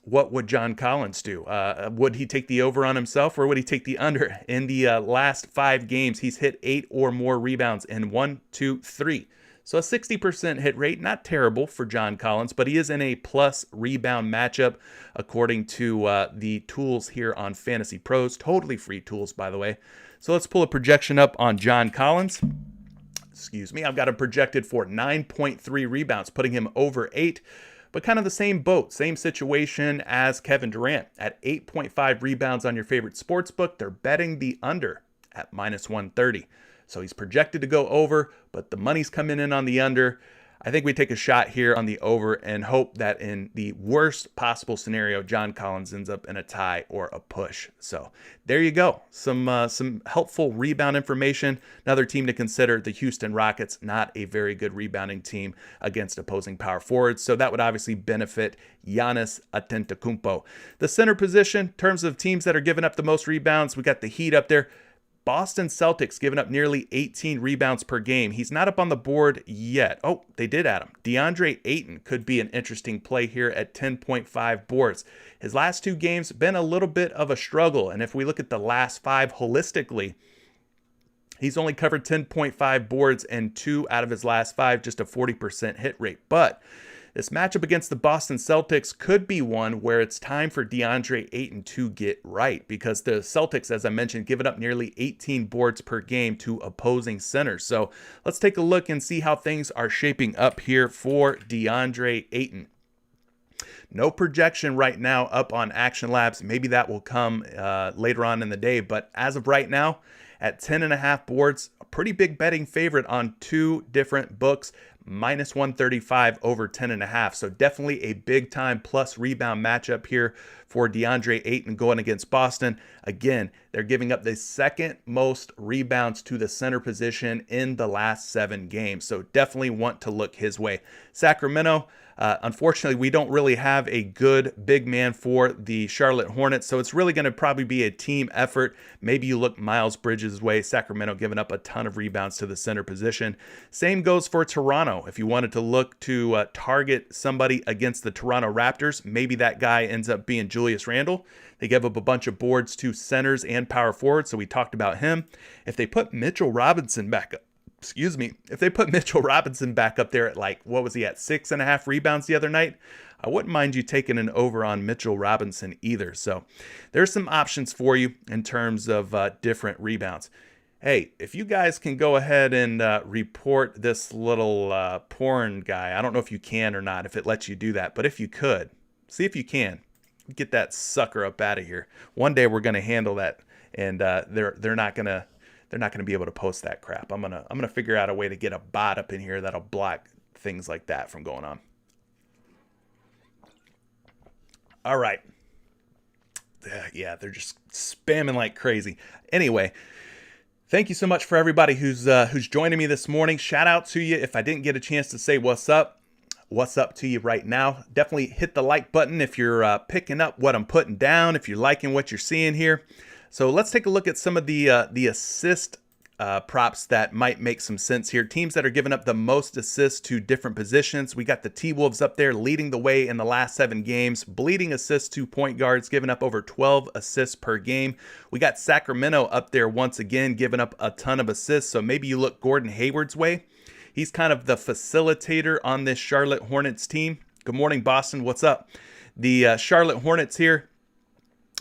What would John Collins do? Would he take the over on himself, or would he take the under? In the last 5 games, he's hit 8 or more rebounds in 1, 2, 3. So a 60% hit rate, not terrible for John Collins, but he is in a plus rebound matchup according to the tools here on Fantasy Pros. Totally free tools, by the way. So let's pull a projection up on John Collins. Excuse me. I've got him projected for 9.3 rebounds, putting him over 8. But kind of the same boat, same situation as Kevin Durant. At 8.5 rebounds on your favorite sports book, they're betting the under at minus 130. So he's projected to go over, but the money's coming in on the under. I think we take a shot here on the over and hope that in the worst possible scenario, John Collins ends up in a tie or a push. So there you go. Some helpful rebound information. Another team to consider, the Houston Rockets, not a very good rebounding team against opposing power forwards. So that would obviously benefit Giannis Antetokounmpo. The center position, in terms of teams that are giving up the most rebounds, we got the Heat up there. Boston Celtics giving up nearly 18 rebounds per game. He's not up on the board yet. Oh, they did add him. DeAndre Ayton could be an interesting play here at 10.5 boards. His last 2 games been a little bit of a struggle. And if we look at the last 5 holistically, he's only covered 10.5 boards in 2 out of his last 5, just a 40% hit rate. But this matchup against the Boston Celtics could be one where it's time for DeAndre Ayton to get right, because the Celtics, as I mentioned, giving up nearly 18 boards per game to opposing centers. So let's take a look and see how things are shaping up here for DeAndre Ayton. No projection right now up on Action Labs. Maybe that will come later on in the day. But as of right now, at 10.5 boards, a pretty big betting favorite on 2 different books. Minus 135 over 10.5. So definitely a big time plus rebound matchup here for DeAndre Ayton going against Boston. Again, they're giving up the 2nd most rebounds to the center position in the last 7 games. So definitely want to look his way. Sacramento, unfortunately, we don't really have a good big man for the Charlotte Hornets. So it's really going to probably be a team effort. Maybe you look Miles Bridges' way. Sacramento giving up a ton of rebounds to the center position. Same goes for Toronto. If you wanted to look to target somebody against the Toronto Raptors, maybe that guy ends up being Julius Randle. They give up a bunch of boards to centers and power forwards, so we talked about him. If they put Mitchell Robinson back up, if they put Mitchell Robinson back up there at what was he at, 6.5 rebounds the other night, I wouldn't mind you taking an over on Mitchell Robinson either. So there's some options for you in terms of different rebounds. Hey, if you guys can go ahead and report this little porn guy, I don't know if you can or not, if it lets you do that, but if you could, see if you can get that sucker up out of here. One day we're going to handle that, and they're not going to be able to post that crap. I'm gonna figure out a way to get a bot up in here that'll block things like that from going on. All right. Yeah, they're just spamming like crazy. Anyway, thank you so much for everybody who's joining me this morning. Shout out to you. If I didn't get a chance to say what's up to you right now, definitely hit the like button if you're picking up what I'm putting down, if you're liking what you're seeing here. So let's take a look at some of the assist props that might make some sense here. Teams that are giving up the most assists to different positions. We got the T-Wolves up there leading the way in the last 7 games, bleeding assists to point guards, giving up over 12 assists per game. We got Sacramento up there once again, giving up a ton of assists. So maybe you look Gordon Hayward's way. He's kind of the facilitator on this Charlotte Hornets team. Good morning, Boston. What's up? The Charlotte Hornets here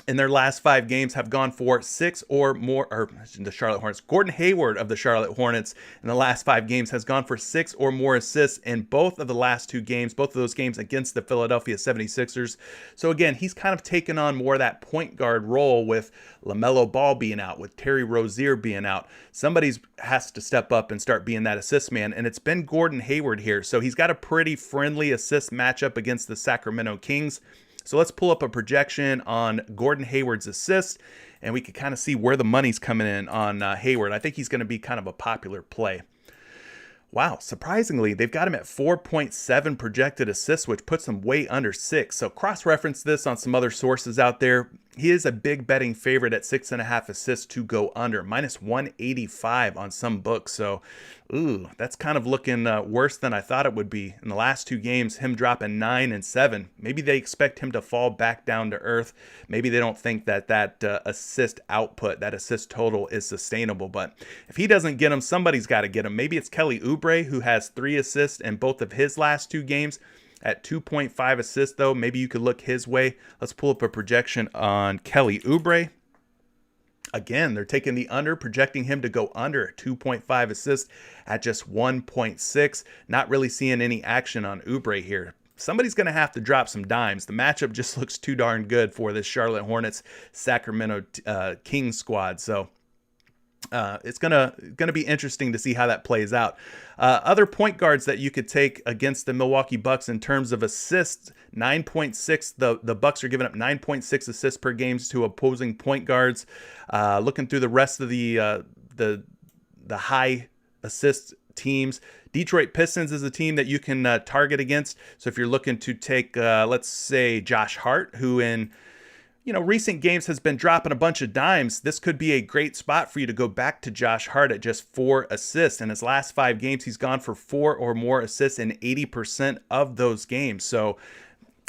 in their last 5 games have gone for 6 or more, or the Charlotte Hornets. Gordon Hayward of the Charlotte Hornets in the last 5 games has gone for 6 or more assists in both of the last 2 games, both of those games against the Philadelphia 76ers. So again, he's kind of taken on more of that point guard role with LaMelo Ball being out, with Terry Rozier being out. Somebody has to step up and start being that assist man, and it's been Gordon Hayward here. So he's got a pretty friendly assist matchup against the Sacramento Kings. So let's pull up a projection on Gordon Hayward's assists, and we can kind of see where the money's coming in on Hayward. I think he's going to be kind of a popular play. Wow, surprisingly, they've got him at 4.7 projected assists, which puts him way under 6. So cross-reference this on some other sources out there. He is a big betting favorite at 6.5 assists to go under, minus 185 on some books. So, that's kind of looking worse than I thought it would be. In the last 2 games, him dropping 9 and 7. Maybe they expect him to fall back down to earth. Maybe they don't think that assist output, that assist total is sustainable. But if he doesn't get him, somebody's got to get him. Maybe it's Kelly Oubre, who has 3 assists in both of his last 2 games. At 2.5 assists, though, maybe you could look his way. Let's pull up a projection on Kelly Oubre. Again, they're taking the under, projecting him to go under 2.5 assists at just 1.6. Not really seeing any action on Oubre here. Somebody's going to have to drop some dimes. The matchup just looks too darn good for this Charlotte Hornets Sacramento Kings squad. So it's gonna be interesting to see how that plays out. Other point guards that you could take against the Milwaukee Bucks in terms of assists, 9.6. The Bucks are giving up 9.6 assists per games to opposing point guards. Looking through the rest of the high assist teams, Detroit Pistons is a team that you can target against. So if you're looking to take, let's say, Josh Hart, who in recent games has been dropping a bunch of dimes, this could be a great spot for you to go back to Josh Hart at just 4 assists. In his last 5 games, he's gone for 4 or more assists in 80% of those games. So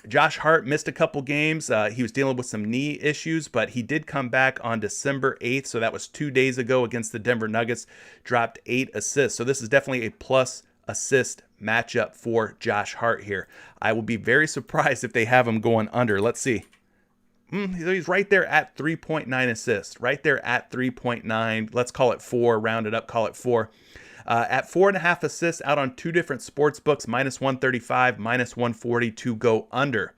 Josh Hart missed a couple games. He was dealing with some knee issues, but he did come back on December 8th. So that was 2 days ago against the Denver Nuggets, dropped 8 assists. So this is definitely a plus assist matchup for Josh Hart here. I will be very surprised if they have him going under. Let's see. He's right there at 3.9 assists, right there at 3.9. Let's call it 4, round it up, call it 4. At 4.5 assists out on 2 different sports books, minus 135, minus 140 to go under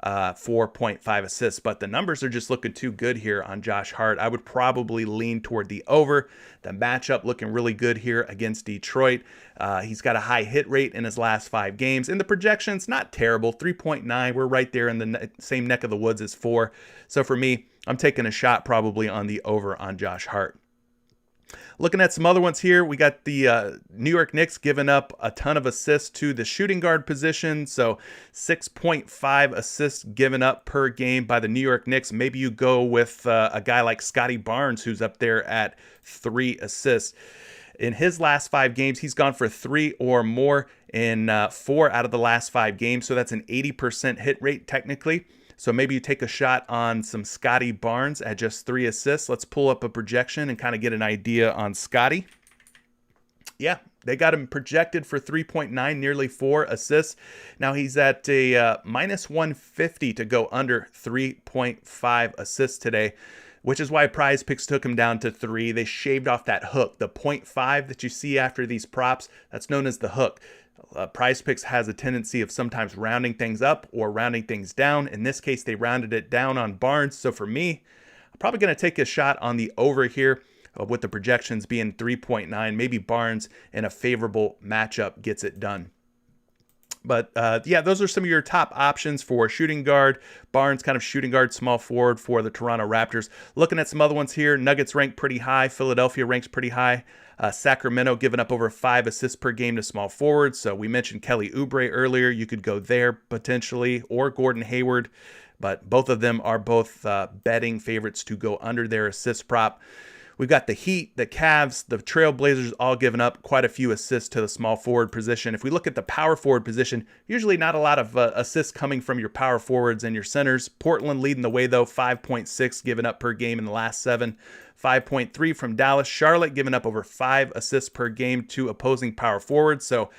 4.5 assists. But the numbers are just looking too good here on Josh Hart. I would probably lean toward the over. The matchup looking really good here against Detroit. He's got a high hit rate in his last 5 games. And the projection's not terrible, 3.9. We're right there in the same neck of the woods as 4. So for me, I'm taking a shot probably on the over on Josh Hart. Looking at some other ones here, we got the New York Knicks giving up a ton of assists to the shooting guard position. So 6.5 assists given up per game by the New York Knicks. Maybe you go with a guy like Scotty Barnes, who's up there at 3 assists. In his last 5 games, he's gone for 3 or more in 4 out of the last 5 games. So that's an 80% hit rate technically. So maybe you take a shot on some Scotty Barnes at just 3 assists. Let's pull up a projection and kind of get an idea on Scotty. Yeah, they got him projected for 3.9, nearly 4 assists. Now he's at a minus 150 to go under 3.5 assists today, which is why PrizePicks took him down to 3. They shaved off that hook, the 0.5 that you see after these props. That's known as the hook. PrizePicks has a tendency of sometimes rounding things up or rounding things down. In this case, they rounded it down on Barnes. So for me, I'm probably going to take a shot on the over here with the projections being 3.9. Maybe Barnes in a favorable matchup gets it done. But yeah, those are some of your top options for shooting guard. Barnes, kind of shooting guard, small forward for the Toronto Raptors. Looking at some other ones here, Nuggets ranked pretty high. Philadelphia ranks pretty high. Sacramento giving up over 5 assists per game to small forwards. So we mentioned Kelly Oubre earlier. You could go there potentially, or Gordon Hayward. But both of them are both betting favorites to go under their assist prop. We've got the Heat, the Cavs, the Trailblazers all giving up quite a few assists to the small forward position. If we look at the power forward position, usually not a lot of assists coming from your power forwards and your centers. Portland leading the way, though, 5.6 given up per game in the last 7. 5.3 from Dallas. Charlotte giving up over 5 assists per game to opposing power forwards. So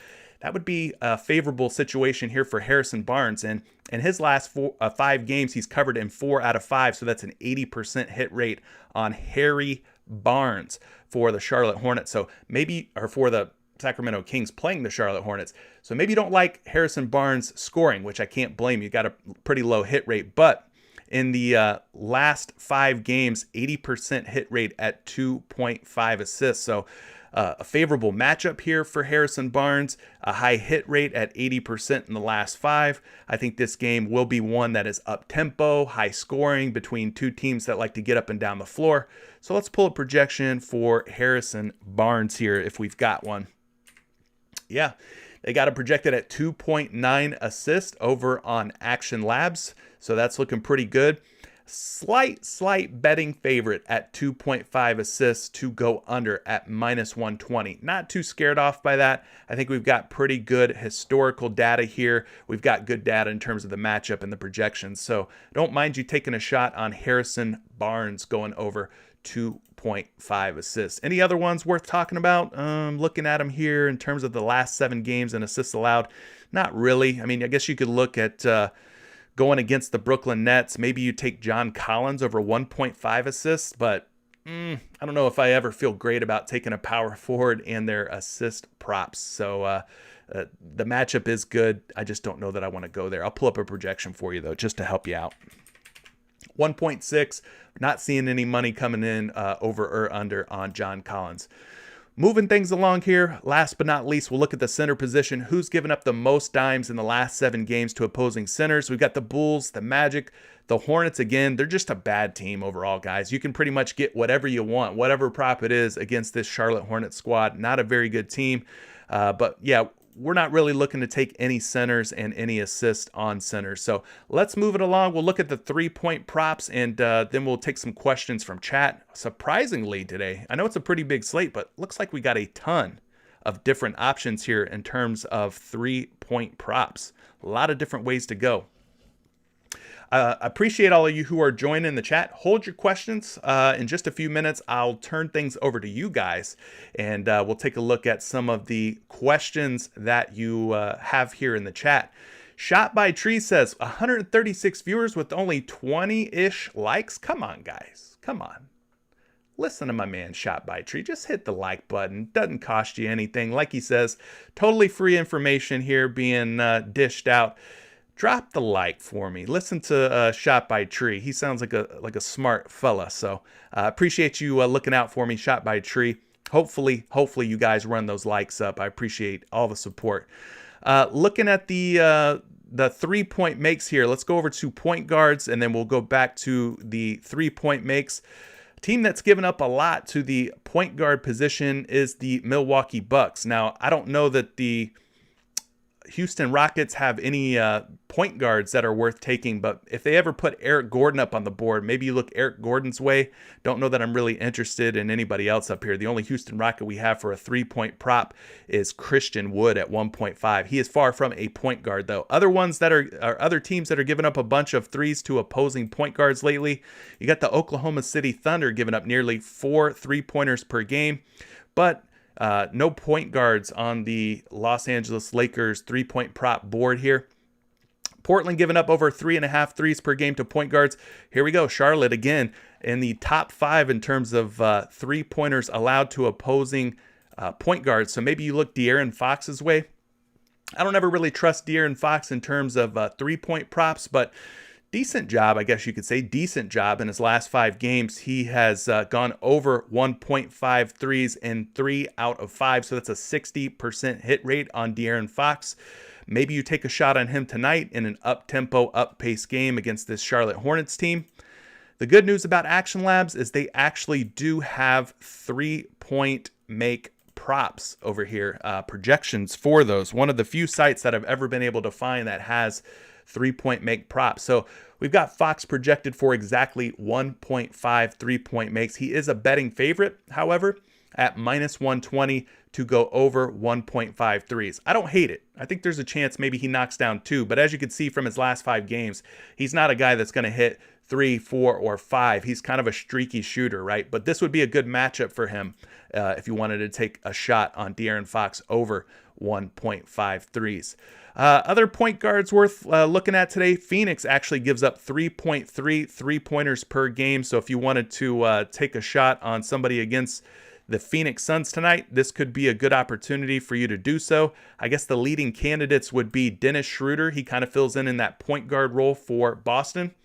that would be a favorable situation here for Harrison Barnes. And in his last 5 games, he's covered in 4 out of 5. So that's an 80% hit rate on Harry Barnes for the Charlotte Hornets. So maybe, or for the Sacramento Kings playing the Charlotte Hornets. So maybe you don't like Harrison Barnes scoring, which I can't blame you. Got a pretty low hit rate, but in the last 5 games, 80% hit rate at 2.5 assists. So a favorable matchup here for Harrison Barnes, a high hit rate at 80% in the last 5. I think this game will be one that is up-tempo, high scoring between 2 teams that like to get up and down the floor. So let's pull a projection for Harrison Barnes here if we've got one. Yeah, they got it projected at 2.9 assists over on Action Labs. So that's looking pretty good. Slight betting favorite at 2.5 assists to go under at -120. Not too scared off by that. I think we've got pretty good historical data here. We've got good data in terms of the matchup and the projections. So don't mind you taking a shot on Harrison Barnes going over 2.5 assists. Any other ones worth talking about? Looking at them here in terms of the last 7 games and assists allowed, not really. I mean, I guess you could look at going against the Brooklyn Nets. Maybe you take John Collins over 1.5 assists, but I don't know if I ever feel great about taking a power forward and their assist props. So the matchup is good. I just don't know that I want to go there. I'll pull up a projection for you, though, just to help you out. 1.6, not seeing any money coming in over or under on John Collins. Moving things along here, last but not least, we'll look at the center position. Who's given up the most dimes in the last 7 games to opposing centers? We've got the Bulls, the Magic, the Hornets. Again, they're just a bad team overall, guys. You can pretty much get whatever you want, whatever prop it is against this Charlotte Hornets squad. Not a very good team. But yeah, we're not really looking to take any centers and any assists on centers. So let's move it along. We'll look at the 3-point props, and then we'll take some questions from chat. Surprisingly today, I know it's a pretty big slate, but looks like we got a ton of different options here in terms of 3-point props. A lot of different ways to go. I appreciate all of you who are joining the chat. Hold your questions. In just a few minutes, I'll turn things over to you guys, and we'll take a look at some of the questions that you have here in the chat. Shot by Tree says, 136 viewers with only 20-ish likes. Come on, guys. Come on. Listen to my man Shot by Tree. Just hit the like button. Doesn't cost you anything. Like he says, totally free information here being dished out. Drop the like for me. Listen to Shot by Tree. He sounds like a smart fella. So appreciate you looking out for me, Shot by Tree. Hopefully you guys run those likes up. I appreciate all the support. Looking at the 3-point makes here. Let's go over to point guards, and then we'll go back to the 3-point makes. A team that's given up a lot to the point guard position is the Milwaukee Bucks. Now, I don't know that the Houston Rockets have any point guards that are worth taking, but if they ever put Eric Gordon up on the board, maybe you look Eric Gordon's way. Don't know that I'm really interested in anybody else up here. The only Houston Rocket we have for a 3-point prop is Christian Wood at 1.5. He is far from a point guard, though. Other ones that are other teams that are giving up a bunch of threes to opposing point guards lately. You got the Oklahoma City Thunder giving up nearly 4 3-pointers per game, but no point guards on the Los Angeles Lakers 3-point prop board here. Portland giving up over 3.5 threes per game to point guards. Here we go. Charlotte again in the top 5 in terms of 3-pointers allowed to opposing point guards. So maybe you look De'Aaron Fox's way. I don't ever really trust De'Aaron Fox in terms of 3-point props, but decent job, I guess you could say. Decent job in his last 5 games. He has gone over 1.5 threes in 3 out of 5. So that's a 60% hit rate on De'Aaron Fox. Maybe you take a shot on him tonight in an up-tempo, up-pace game against this Charlotte Hornets team. The good news about Action Labs is they actually do have 3-point make props over here, projections for those. One of the few sites that I've ever been able to find that has 3-point make props. So we've got Fox projected for exactly 1.5 3-point makes. He is a betting favorite, however, at -120 to go over 1.5 threes. I don't hate it. I think there's a chance maybe he knocks down 2, but as you can see from his last 5 games, he's not a guy that's going to hit 3, 4, or 5. He's kind of a streaky shooter, right? But this would be a good matchup for him if you wanted to take a shot on De'Aaron Fox over 1.53s. Other point guards worth looking at today, Phoenix actually gives up 3.3 three-pointers per game. So if you wanted to take a shot on somebody against the Phoenix Suns tonight, this could be a good opportunity for you to do so. I guess the leading candidates would be Dennis Schroeder. He kind of fills in that point guard role for Boston.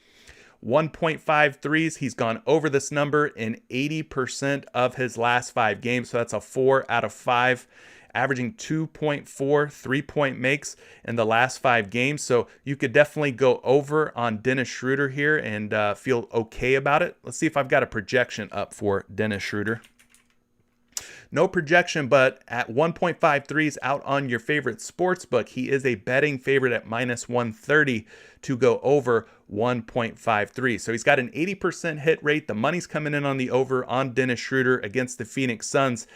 1.5 threes. He's gone over this number in 80% of his last 5 games. So that's a 4 out of 5, averaging 2.4 3-point makes in the last 5 games. So you could definitely go over on Dennis Schroeder here and feel okay about it. Let's see if I've got a projection up for Dennis Schroeder. No projection, but at 1.5 threes out on your favorite sports book, he is a betting favorite at minus 130 to go over 1.53. So he's got an 80% hit rate. The money's coming in on the over on Dennis Schroeder against the Phoenix Suns.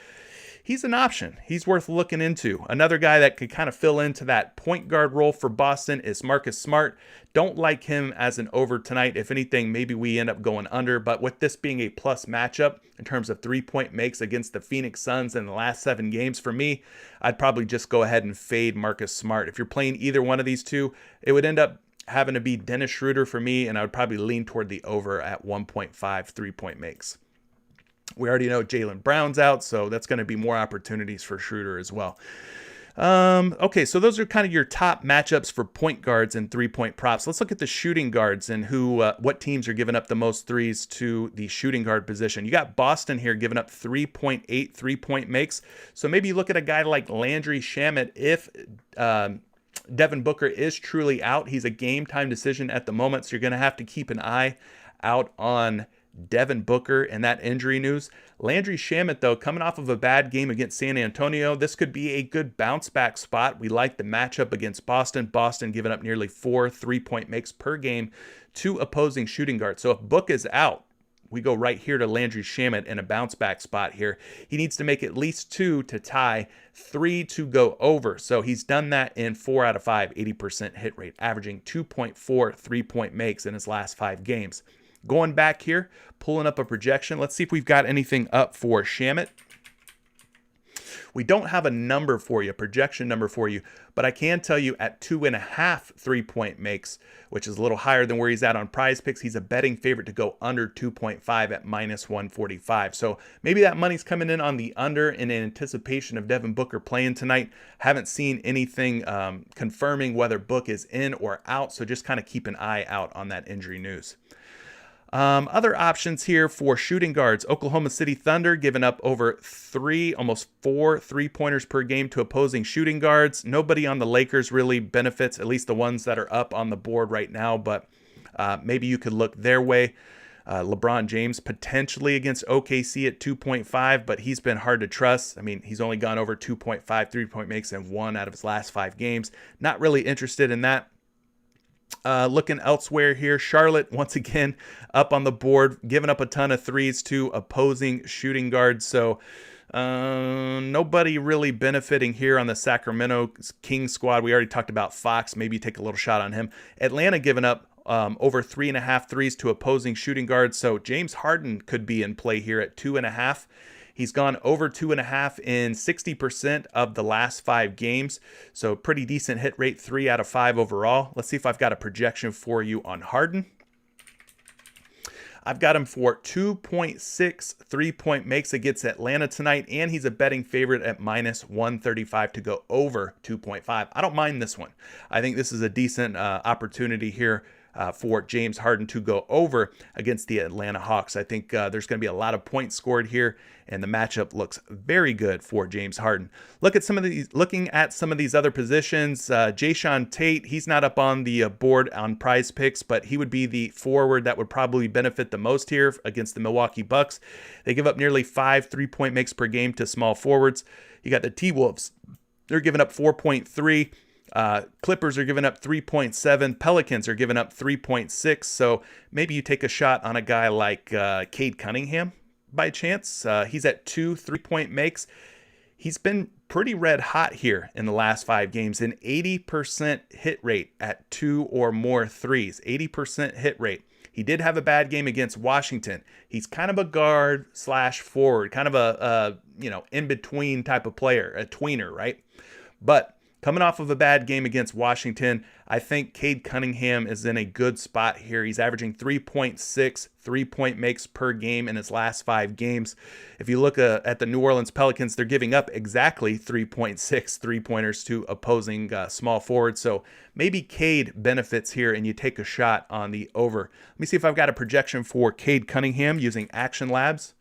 He's an option. He's worth looking into. Another guy that could kind of fill into that point guard role for Boston is Marcus Smart. Don't like him as an over tonight. If anything, maybe we end up going under. But with this being a plus matchup in terms of 3-point makes against the Phoenix Suns in the last 7 games, for me, I'd probably just go ahead and fade Marcus Smart. If you're playing either one of these two, it would end up having to be Dennis Schroeder for me, and I would probably lean toward the over at 1.5 3-point makes. We already know Jaylen Brown's out, so that's going to be more opportunities for Schroeder as well. Okay, so those are kind of your top matchups for point guards and 3-point props. Let's look at the shooting guards and what teams are giving up the most threes to the shooting guard position. You got Boston here giving up 3.8 3-point makes. So maybe you look at a guy like Landry Shamet if Devin Booker is truly out. He's a game time decision at the moment, so you're going to have to keep an eye out on Devin Booker and that injury news. Landry Shamet, though, coming off of a bad game against San Antonio, this could be a good bounce back spot. We like the matchup against Boston. Boston giving up nearly 4 3-point makes per game to opposing shooting guards. So if Book is out, we go right here to Landry Shamet in a bounce back spot here. He needs to make at least 2 to tie, 3 to go over. So he's done that in 4 out of 5, 80% hit rate, averaging 2.4 3-point makes in his last 5 games. Going back here, pulling up a projection. Let's see if we've got anything up for Shamet. We don't have a number for you, a projection number for you, but I can tell you at 2.5 3-point makes, which is a little higher than where he's at on PrizePicks, he's a betting favorite to go under 2.5 at minus 145. So maybe that money's coming in on the under in anticipation of Devin Booker playing tonight. Haven't seen anything confirming whether Book is in or out, so just kind of keep an eye out on that injury news. Other options here for shooting guards. Oklahoma City Thunder giving up over 3, almost 4 3-pointers per game to opposing shooting guards. Nobody on the Lakers really benefits, at least the ones that are up on the board right now, but maybe you could look their way. LeBron James potentially against OKC at 2.5, but he's been hard to trust. I mean, he's only gone over 2.5 3-point makes in 1 out of his last 5 games. Not really interested in that. Looking elsewhere here, Charlotte, once again, up on the board, giving up a ton of threes to opposing shooting guards. So nobody really benefiting here on the Sacramento Kings squad. We already talked about Fox. Maybe take a little shot on him. Atlanta giving up over 3.5 threes to opposing shooting guards. So James Harden could be in play here at 2.5. He's gone over 2.5 in 60% of the last 5 games. So pretty decent hit rate, 3 out of 5 overall. Let's see if I've got a projection for you on Harden. I've got him for 2.6 3-point makes against Atlanta tonight, and he's a betting favorite at minus 135 to go over 2.5. I don't mind this one. I think this is a decent opportunity here for James Harden to go over against the Atlanta Hawks. I think there's going to be a lot of points scored here, and the matchup looks very good for James Harden. Looking at some of these other positions, Jayshawn Tate, he's not up on the board on PrizePicks, but he would be the forward that would probably benefit the most here against the Milwaukee Bucks. They give up nearly 5 3-point makes per game to small forwards. You got the T-Wolves. They're giving up 4.3. Clippers are giving up 3.7. Pelicans are giving up 3.6. So maybe you take a shot on a guy like Cade Cunningham by chance. He's at 2 3-point makes. He's been pretty red hot here in the last 5 games, an 80% hit rate at 2 or more threes. 80% hit rate. He did have a bad game against Washington. He's kind of a guard / forward, kind of a in-between type of player, a tweener, right? But coming off of a bad game against Washington, I think Cade Cunningham is in a good spot here. He's averaging 3.6 3-point makes per game in his last 5 games. If you look at the New Orleans Pelicans, they're giving up exactly 3.6 3-pointers to opposing small forwards. So maybe Cade benefits here and you take a shot on the over. Let me see if I've got a projection for Cade Cunningham using Action Labs.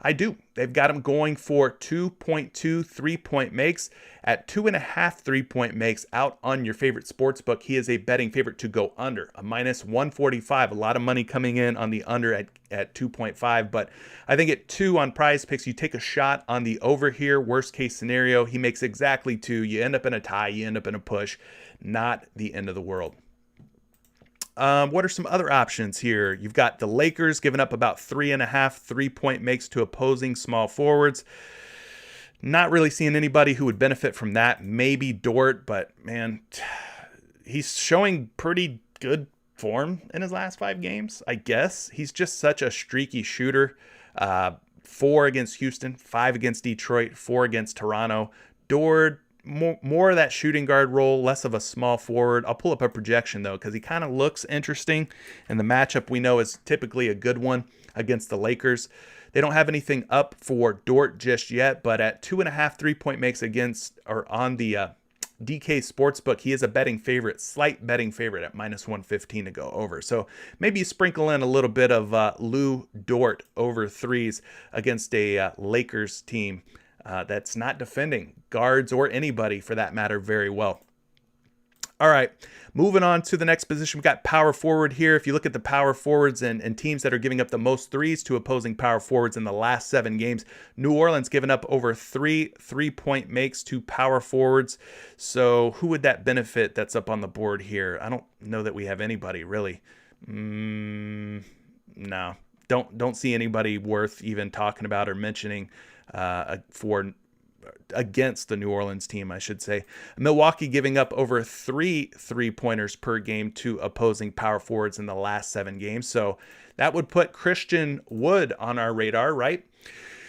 I do. They've got him going for 2.2 3-point makes at 2.5 3-point makes out on your favorite sports book. He is a betting favorite to go under, a minus 145. A lot of money coming in on the under at 2.5, but I think at 2 on PrizePicks, you take a shot on the over here. Worst case scenario, he makes exactly 2. You end up in a tie, you end up in a push. Not the end of the world. What are some other options here? You've got the Lakers giving up about 3.5 3-point makes to opposing small forwards. Not really seeing anybody who would benefit from that. Maybe Dort, but man, he's showing pretty good form in his last 5 games, I guess. He's just such a streaky shooter. 4 against Houston, 5 against Detroit, 4 against Toronto. Dort, more of that shooting guard role, less of a small forward. I'll pull up a projection though, because he kind of looks interesting, and the matchup we know is typically a good one against the Lakers. They don't have anything up for Dort just yet, but at 2.5 3-point makes against or on the DK Sportsbook, he is a betting favorite, slight betting favorite at minus 115 to go over. So maybe you sprinkle in a little bit of Lou Dort over 3s against a Lakers team that's not defending guards or anybody for that matter very well. All right, moving on to the next position. We've got power forward here. If you look at the power forwards and teams that are giving up the most 3s to opposing power forwards in the last 7 games, New Orleans giving up over 3 3-point makes to power forwards. So who would that benefit that's up on the board here? I don't know that we have anybody really. No, don't see anybody worth even talking about or mentioning for against the New Orleans team, I should say. Milwaukee giving up over 3 3-pointers per game to opposing power forwards in the last 7 games. So that would put Christian Wood on our radar, right?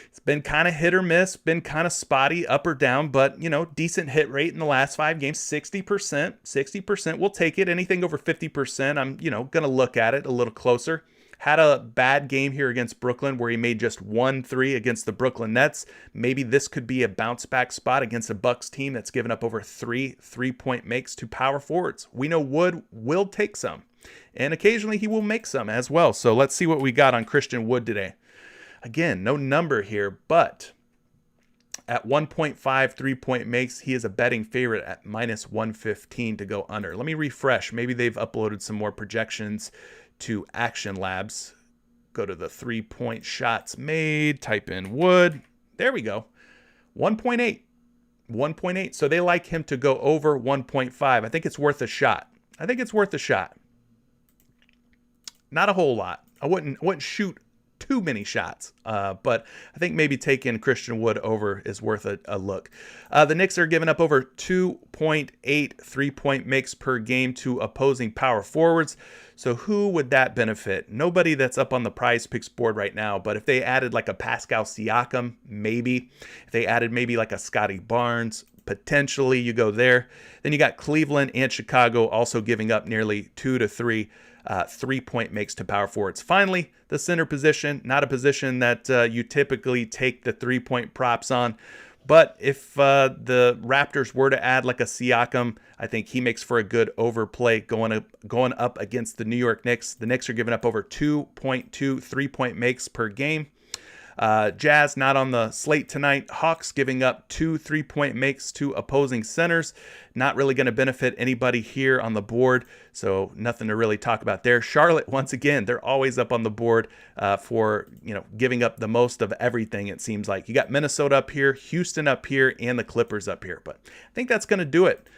It's been kind of hit or miss, been kind of spotty up or down, but, you know, decent hit rate in the last 5 games, 60%. 60%, we'll take it. Anything over 50%, I'm, going to look at it a little closer. Had a bad game here against Brooklyn where he made just 1 3 against the Brooklyn Nets. Maybe this could be a bounce back spot against a Bucks team that's given up over 3 3-point makes to power forwards. We know Wood will take some, and occasionally he will make some as well. So let's see what we got on Christian Wood today. Again, no number here, but at 1.5 3-point makes, he is a betting favorite at minus 115 to go under. Let me refresh. Maybe they've uploaded some more projections to Action Labs. Go to the 3-point shots made, type in Wood. There we go. 1.8. 1.8. So they like him to go over 1.5. I think it's worth a shot. Not a whole lot. I wouldn't shoot too many shots, but I think maybe taking Christian Wood over is worth a look. The Knicks are giving up over 2.8 3-point makes per game to opposing power forwards. So who would that benefit? Nobody that's up on the PrizePicks board right now, but if they added like a Pascal Siakam, maybe. If they added maybe like a Scotty Barnes, potentially you go there. Then you got Cleveland and Chicago also giving up nearly 2 to 3 3-point makes to power forwards. Finally, the center position, not a position that you typically take the 3-point props on. But if the Raptors were to add like a Siakam, I think he makes for a good overplay going up against the New York Knicks. The Knicks are giving up over 2.2 3-point makes per game. Jazz not on the slate tonight. Hawks giving up 2 3-point makes to opposing centers. Not really going to benefit anybody here on the board, so nothing to really talk about there. Charlotte, once again, they're always up on the board for giving up the most of everything, it seems like. You got Minnesota up here, Houston up here, and the Clippers up here. But I think that's going to do it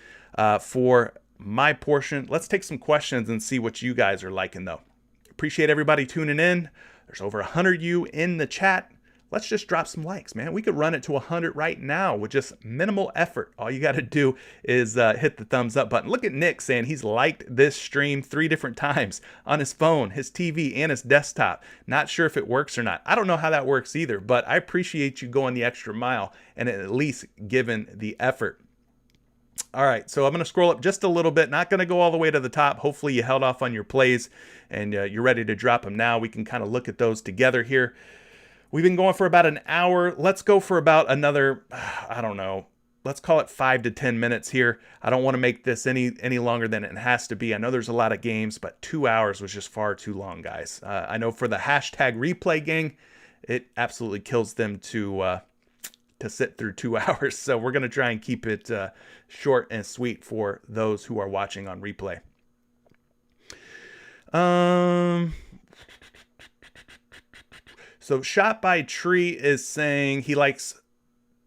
for my portion. Let's take some questions and see what you guys are liking, though. Appreciate everybody tuning in. There's over 100 you in the chat. Let's just drop some likes, man. We could run it to 100 right now with just minimal effort. All you got to do is hit the thumbs up button. Look at Nick saying he's liked this stream 3 different times on his phone, his TV, and his desktop. Not sure if it works or not. I don't know how that works either, but I appreciate you going the extra mile and at least giving the effort. All right, so I'm going to scroll up just a little bit. Not going to go all the way to the top. Hopefully you held off on your plays and you're ready to drop them now. We can kind of look at those together here. We've been going for about an hour. Let's go for about another, I don't know, let's call it 5 to 10 minutes here. I don't want to make this any longer than it has to be. I know there's a lot of games, but 2 hours was just far too long, guys. I know for the hashtag replay gang, it absolutely kills them to sit through 2 hours. So we're going to try and keep it short and sweet for those who are watching on replay. So Shot by Tree is saying he likes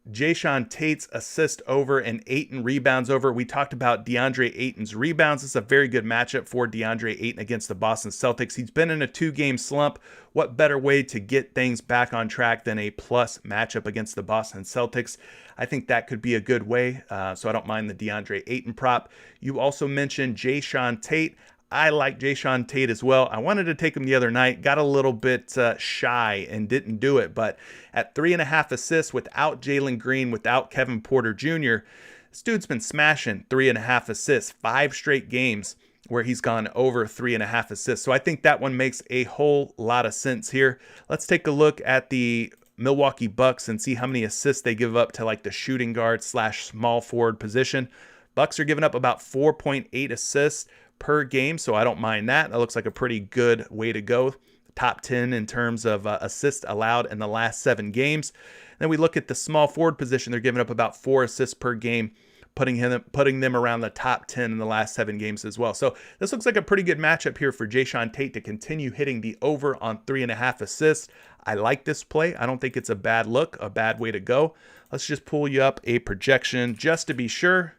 Jayshawn Tate's assist over and Ayton rebounds over. We talked about DeAndre Ayton's rebounds. This is a very good matchup for DeAndre Ayton against the Boston Celtics. He's been in a 2-game slump. What better way to get things back on track than a plus matchup against the Boston Celtics? I think that could be a good way, so I don't mind the DeAndre Ayton prop. You also mentioned Jayshawn Tate. I like Jayshawn Tate as well. I wanted to take him the other night, got a little bit shy and didn't do it, but at 3.5 assists without Jalen Green, without Kevin Porter Jr., this dude's been smashing 3.5 assists, 5 straight games where he's gone over 3.5 assists. So I think that one makes a whole lot of sense here. Let's take a look at the Milwaukee Bucks and see how many assists they give up to like the shooting guard / small forward position. Bucks are giving up about 4.8 assists per game, so I don't mind that. That looks like a pretty good way to go. Top 10 in terms of assists allowed in the last 7 games. Then we look at the small forward position. They're giving up about 4 assists per game, putting them around the top 10 in the last 7 games as well. So this looks like a pretty good matchup here for Jayshawn Tate to continue hitting the over on 3.5 assists. I like this play. I don't think it's a bad look, a bad way to go. Let's just pull you up a projection just to be sure.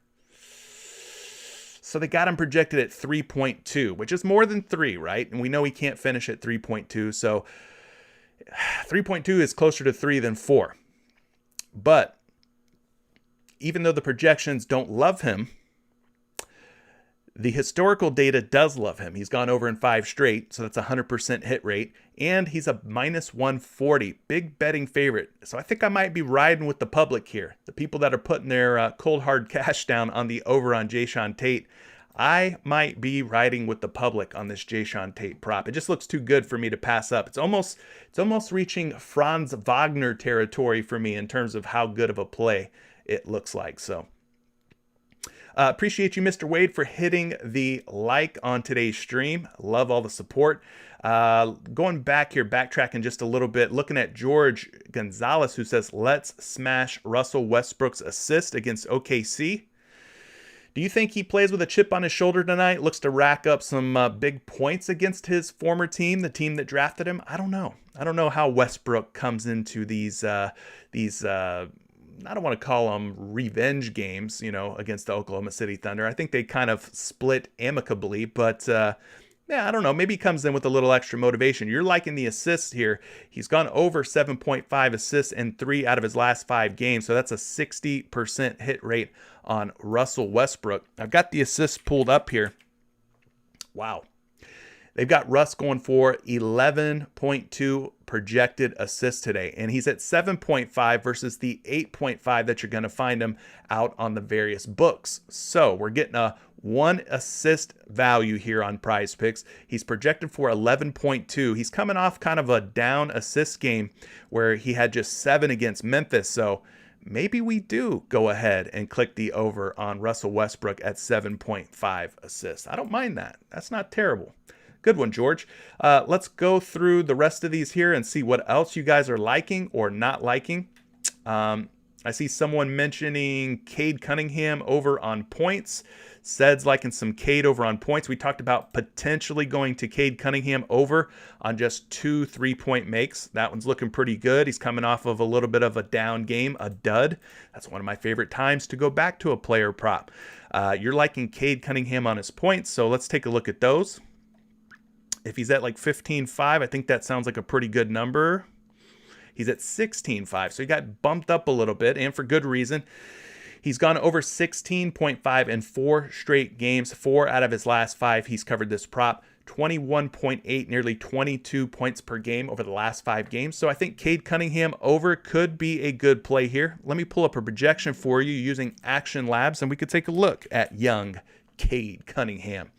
So they got him projected at 3.2, which is more than 3, right? And we know he can't finish at 3.2. So 3.2 is closer to 3 than 4. But even though the projections don't love him, the historical data does love him. He's gone over in 5 straight, so that's a 100% hit rate. And he's a minus 140, big betting favorite. So I think I might be riding with the public here. The people that are putting their cold hard cash down on the over on Jayshawn Tate. I might be riding with the public on this Jayshawn Tate prop. It just looks too good for me to pass up. It's almost reaching Franz Wagner territory for me in terms of how good of a play it looks like. So appreciate you, Mr. Wade, for hitting the like on today's stream. Love all the support. Going back here, backtracking just a little bit, looking at George Gonzalez, who says, let's smash Russell Westbrook's assist against OKC. Do you think he plays with a chip on his shoulder tonight? Looks to rack up some big points against his former team, the team that drafted him? I don't know. I don't know how Westbrook comes into these I don't want to call them revenge games, against the Oklahoma City Thunder. I think they kind of split amicably, but yeah, I don't know. Maybe he comes in with a little extra motivation. You're liking the assists here. He's gone over 7.5 assists in 3 out of his last 5 games, so that's a 60% hit rate on Russell Westbrook. I've got the assists pulled up here. Wow. They've got Russ going for 11.2 projected assists today, and he's at 7.5 versus the 8.5 that you're going to find him out on the various books. So we're getting a 1 assist value here on PrizePicks. He's projected for 11.2. He's coming off kind of a down assist game where he had just 7 against Memphis. So maybe we do go ahead and click the over on Russell Westbrook at 7.5 assists. I don't mind that. That's not terrible. Good one, George. Let's go through the rest of these here and see what else you guys are liking or not liking. I see someone mentioning Cade Cunningham over on points. Sed's liking some Cade over on points. We talked about potentially going to Cade Cunningham over on just 2 3-point makes. That one's looking pretty good. He's coming off of a little bit of a down game, a dud. That's one of my favorite times to go back to a player prop. You're liking Cade Cunningham on his points, so let's take a look at those. If he's at like 15.5, I think that sounds like a pretty good number. He's at 16.5, so he got bumped up a little bit, and for good reason. He's gone over 16.5 in 4 straight games. 4 out of his last 5, he's covered this prop. 21.8, nearly 22 points per game over the last 5 games. So I think Cade Cunningham over could be a good play here. Let me pull up a projection for you using Action Labs, and we could take a look at young Cade Cunningham.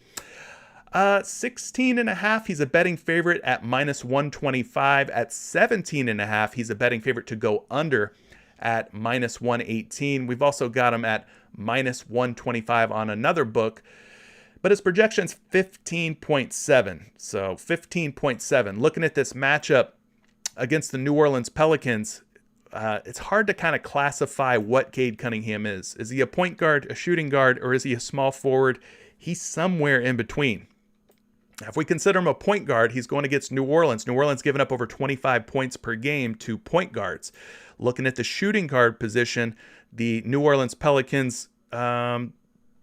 16.5, he's a betting favorite at -125. At 17.5, he's a betting favorite to go under at -118. We've also got him at -125 on another book. But his projection's 15.7. So 15.7. Looking at this matchup against the New Orleans Pelicans, it's hard to kind of classify what Cade Cunningham is. Is he a point guard, a shooting guard, or is he a small forward? He's somewhere in between. Now, if we consider him a point guard, he's going against New Orleans. New Orleans giving up over 25 points per game to point guards. Looking at the shooting guard position, the New Orleans Pelicans,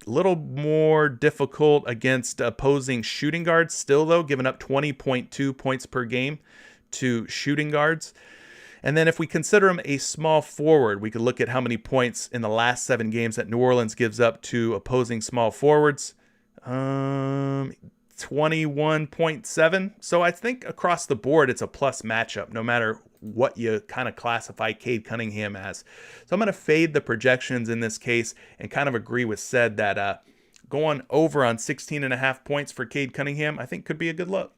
little more difficult against opposing shooting guards still, though, giving up 20.2 points per game to shooting guards. And then if we consider him a small forward, we could look at how many points in the last 7 games that New Orleans gives up to opposing small forwards. 21.7. So I think across the board, it's a plus matchup, no matter what you kind of classify Cade Cunningham as. So I'm going to fade the projections in this case and kind of agree with Said that going over on 16.5 points for Cade Cunningham, I think could be a good look.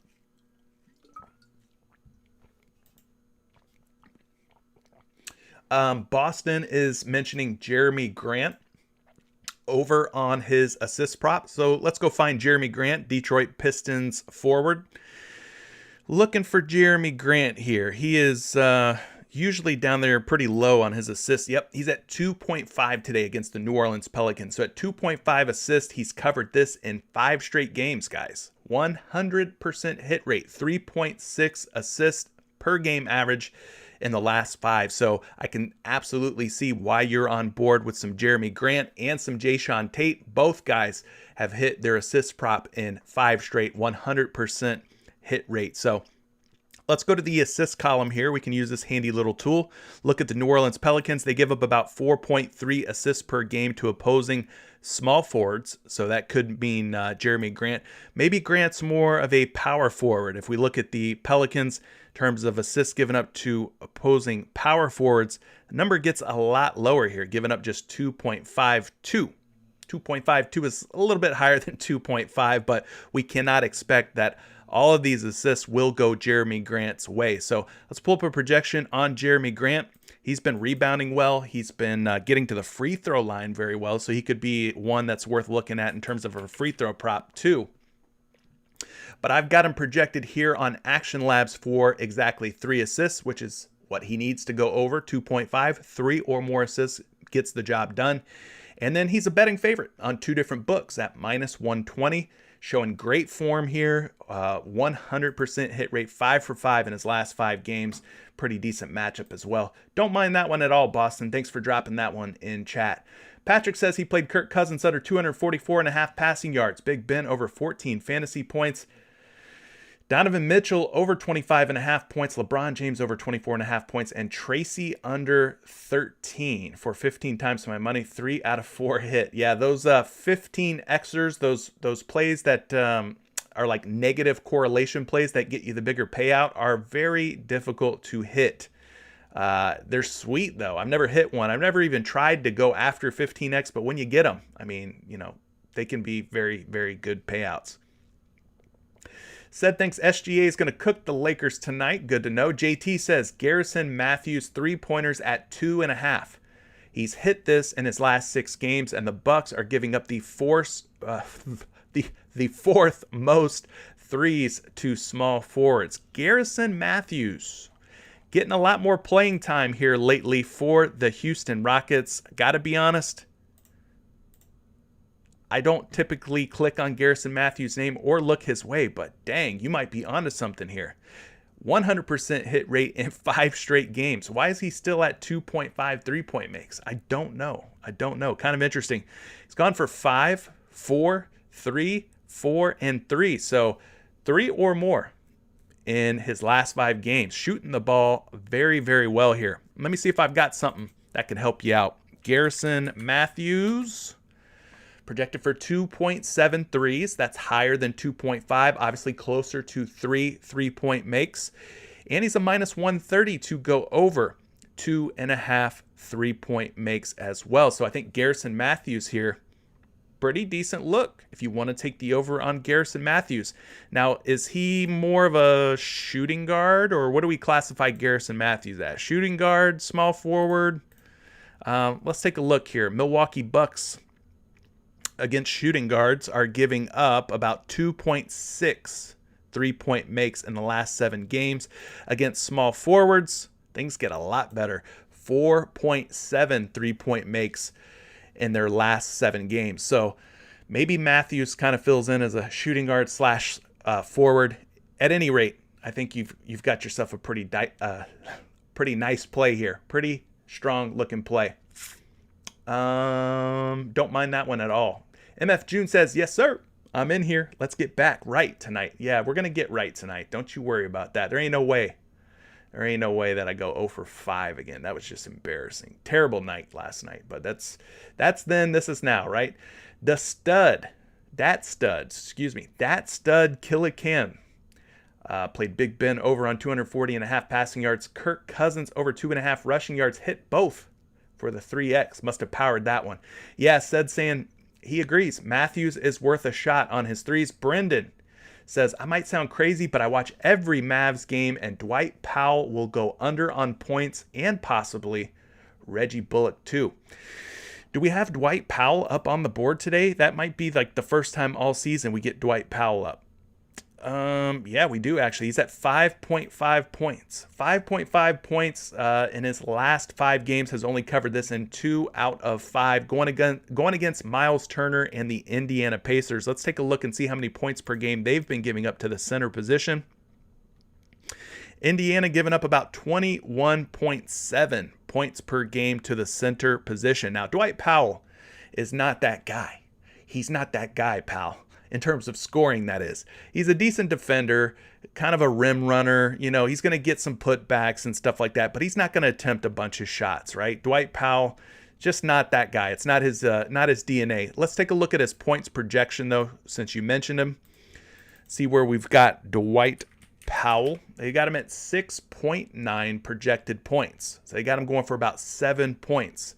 Boston is mentioning Jeremy Grant over on his assist prop. So let's go find Jeremy Grant, Detroit Pistons forward. Looking for Jeremy Grant here. He is usually down there pretty low on his assists. Yep, he's at 2.5 today against the New Orleans Pelicans. So at 2.5 assists, he's covered this in 5 straight games, guys. 100% hit rate, 3.6 assists per game average in the last 5. So I can absolutely see why you're on board with some Jeremy Grant and some Jayshawn Tate. Both guys have hit their assist prop in 5 straight, 100% hit rate. So let's go to the assist column here. We can use this handy little tool. Look at the New Orleans Pelicans. They give up about 4.3 assists per game to opposing small forwards. So that could mean Jeremy Grant. Maybe Grant's more of a power forward. If we look at the Pelicans in terms of assists given up to opposing power forwards, the number gets a lot lower here, giving up just 2.52. 2.52 is a little bit higher than 2.5, but we cannot expect that all of these assists will go Jeremy Grant's way. So let's pull up a projection on Jeremy Grant. He's been rebounding well. He's been getting to the free throw line very well. So he could be one that's worth looking at in terms of a free throw prop too. But I've got him projected here on Action Labs for exactly 3 assists, which is what he needs to go over, 2.5. 3 or more assists gets the job done. And then he's a betting favorite on 2 different books at -120. Showing great form here, 100% hit rate, 5 for 5 in his last 5 games. Pretty decent matchup as well. Don't mind that one at all, Boston. Thanks for dropping that one in chat. Patrick says he played Kirk Cousins under 244.5 passing yards. Big Ben over 14 fantasy points. Donovan Mitchell over 25.5 points. LeBron James over 24.5 points. And Tracy under 13 for 15 times my money. 3 out of 4 hit. Yeah, those 15 Xers, those plays that are like negative correlation plays that get you the bigger payout are very difficult to hit. They're sweet, though. I've never hit one. I've never even tried to go after 15X, but when you get them, I mean, they can be very, very good payouts. Said thinks SGA is going to cook the Lakers tonight. Good to know. JT says Garrison Matthews 3-pointers at 2.5. He's hit this in his last 6 games, and the Bucks are giving up the fourth most threes to small forwards. Garrison Matthews getting a lot more playing time here lately for the Houston Rockets. Got to be honest, I don't typically click on Garrison Matthews' name or look his way, but dang, you might be onto something here. 100% hit rate in 5 straight games. Why is he still at 2.5 3-point makes? I don't know. Kind of interesting. He's gone for 5, 4, 3, 4, and 3. So 3 or more in his last 5 games. Shooting the ball very, very well here. Let me see if I've got something that can help you out. Garrison Matthews projected for 2.73s. That's higher than 2.5, obviously closer to 3 point makes. And he's a minus 130 to go over 2.5 3-point makes as well. So I think Garrison Matthews here, pretty decent look if you want to take the over on Garrison Matthews. Now, is he more of a shooting guard, or what do we classify Garrison Matthews as? Shooting guard, small forward? Let's take a look here. Milwaukee Bucks against shooting guards are giving up about 2.6 3-point makes in the last 7 games. Against small forwards, things get a lot better. 4.7 3-point makes in their last 7 games. So maybe Matthews kind of fills in as a shooting guard slash forward. At any rate, I think you've got yourself a pretty nice play here. Pretty strong looking play. Don't mind that one at all. MF June says, yes, sir. I'm in here. Let's get back right tonight. Yeah, we're going to get right tonight. Don't you worry about that. There ain't no way. There ain't no way that I go 0 for 5 again. That was just embarrassing. Terrible night last night. But that's then, this is now, right? That stud, Killican played Big Ben over on 240.5 passing yards. Kirk Cousins over 2.5 rushing yards. Hit both for the 3X. Must have powered that one. Yeah, said saying he agrees. Matthews is worth a shot on his threes. Brendan says, I might sound crazy, but I watch every Mavs game, and Dwight Powell will go under on points, and possibly Reggie Bullock too. Do we have Dwight Powell up on the board today? That might be like the first time all season we get Dwight Powell up. Yeah, we do actually. He's at 5.5 points. 5.5 points in his last 5 games. Has only covered this in 2 out of 5. Going against Miles Turner and the Indiana Pacers. Let's take a look and see how many points per game they've been giving up to the center position. Indiana giving up about 21.7 points per game to the center position. Now, Dwight Powell is not that guy. He's not that guy, pal. In terms of scoring, that is. He's a decent defender, kind of a rim runner. You know, he's going to get some putbacks and stuff like that, but he's not going to attempt a bunch of shots, right? Dwight Powell, just not that guy. It's not his DNA. Let's take a look at his points projection, though, since you mentioned him. See where we've got Dwight Powell. They got him at 6.9 projected points. So they got him going for about 7 points.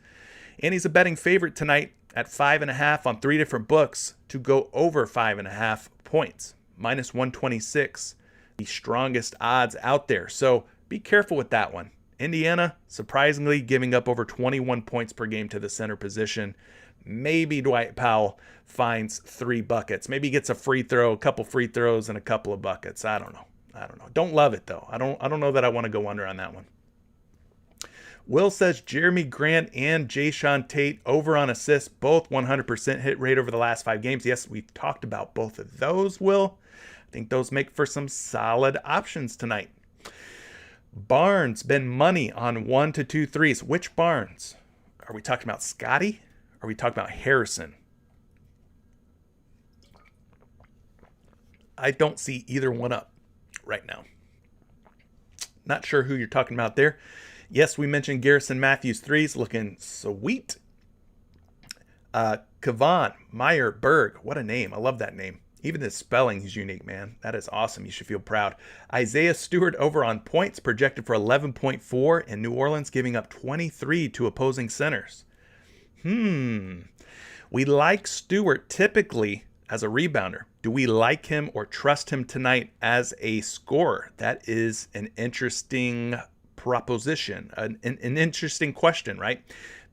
And he's a betting favorite tonight at 5.5 on 3 different books to go over 5.5 points. Minus 126, the strongest odds out there. So be careful with that one. Indiana, surprisingly, giving up over 21 points per game to the center position. Maybe Dwight Powell finds 3 buckets. Maybe he gets a free throw, a couple free throws, and a couple of buckets. I don't know. Don't love it, though. I don't know that I want to go under on that one. Will says Jeremy Grant and Jayshawn Tate over on assists, both 100% hit rate over the last 5 games. Yes, we've talked about both of those, Will. I think those make for some solid options tonight. Barnes been money on 1 to 2 threes. Which Barnes? Are we talking about Scotty? Are we talking about Harrison? I don't see either one up right now. Not sure who you're talking about there. Yes, we mentioned Garrison Matthews threes looking sweet. Kavan Meyer Berg. What a name. I love that name. Even the spelling is unique, man. That is awesome. You should feel proud. Isaiah Stewart over on points, projected for 11.4, and New Orleans giving up 23 to opposing centers. We like Stewart typically as a rebounder. Do we like him or trust him tonight as a scorer? That is an interesting proposition, an interesting question, right?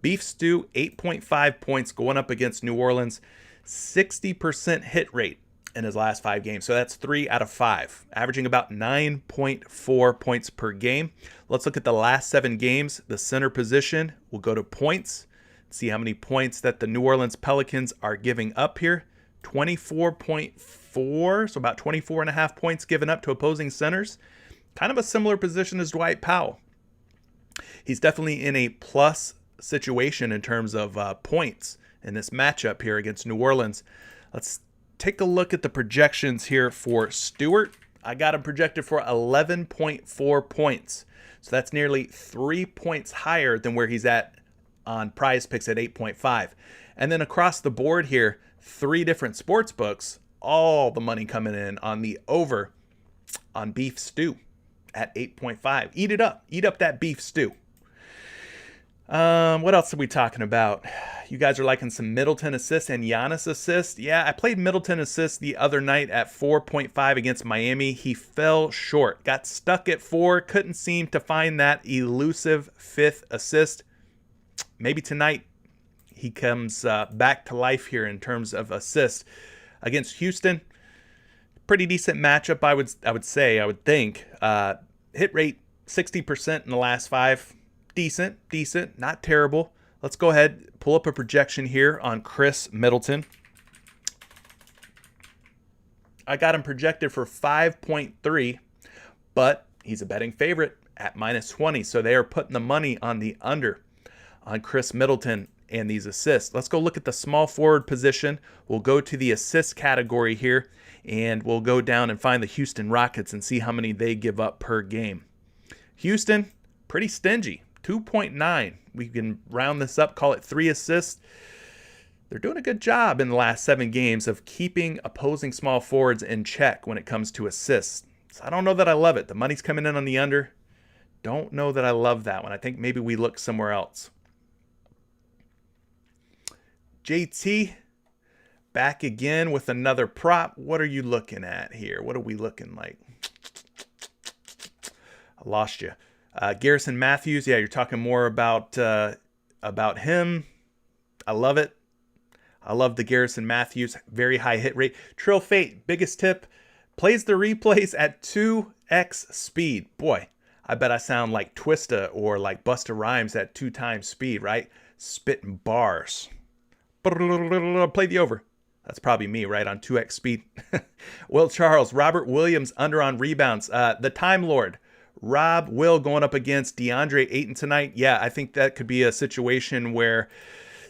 Beef Stew, 8.5 points going up against New Orleans, 60% hit rate in his last 5 games. So that's 3 out of 5, averaging about 9.4 points per game. Let's look at the last 7 games. The center position, we'll go to points, see how many points that the New Orleans Pelicans are giving up here. 24.4, so about 24.5 points given up to opposing centers. Kind of a similar position as Dwight Powell. He's definitely in a plus situation in terms of points in this matchup here against New Orleans. Let's take a look at the projections here for Stewart. I got him projected for 11.4 points. So that's nearly 3 points higher than where he's at on PrizePicks at 8.5. And then across the board here, 3 different sports books, all the money coming in on the over on beef stew at 8.5. Eat it up. Eat up that beef stew. What else are we talking about? You guys are liking some Middleton assists and Giannis assists. Yeah, I played Middleton assists the other night at 4.5 against Miami. He fell short. Got stuck at 4. Couldn't seem to find that elusive 5th assist. Maybe tonight he comes back to life here in terms of assists against Houston. Pretty decent matchup, I would think. Hit rate 60% in the last 5. Decent, not terrible. Let's go ahead, pull up a projection here on Chris Middleton. I got him projected for 5.3, but he's a betting favorite at minus 20. So they are putting the money on the under on Chris Middleton and these assists. Let's go look at the small forward position. We'll go to the assist category here, and we'll go down and find the Houston Rockets and see how many they give up per game. Houston, pretty stingy. 2.9. We can round this up, call it 3 assists. They're doing a good job in the last 7 games of keeping opposing small forwards in check when it comes to assists. So I don't know that I love it. The money's coming in on the under. Don't know that I love that one. I think maybe we look somewhere else. JT, back again with another prop. What are you looking at here? What are we looking like? I lost you. Garrison Matthews, yeah, you're talking more about him. I love it. I love the Garrison Matthews, very high hit rate. Trill Fate, biggest tip, plays the replays at 2x speed. Boy, I bet I sound like Twista or like Busta Rhymes at 2 times speed, right? Spitting bars. Play the over. That's probably me, right, on 2x speed. Will Charles, Robert Williams under on rebounds. The Time Lord. Rob Will going up against DeAndre Ayton tonight. Yeah, I think that could be a situation where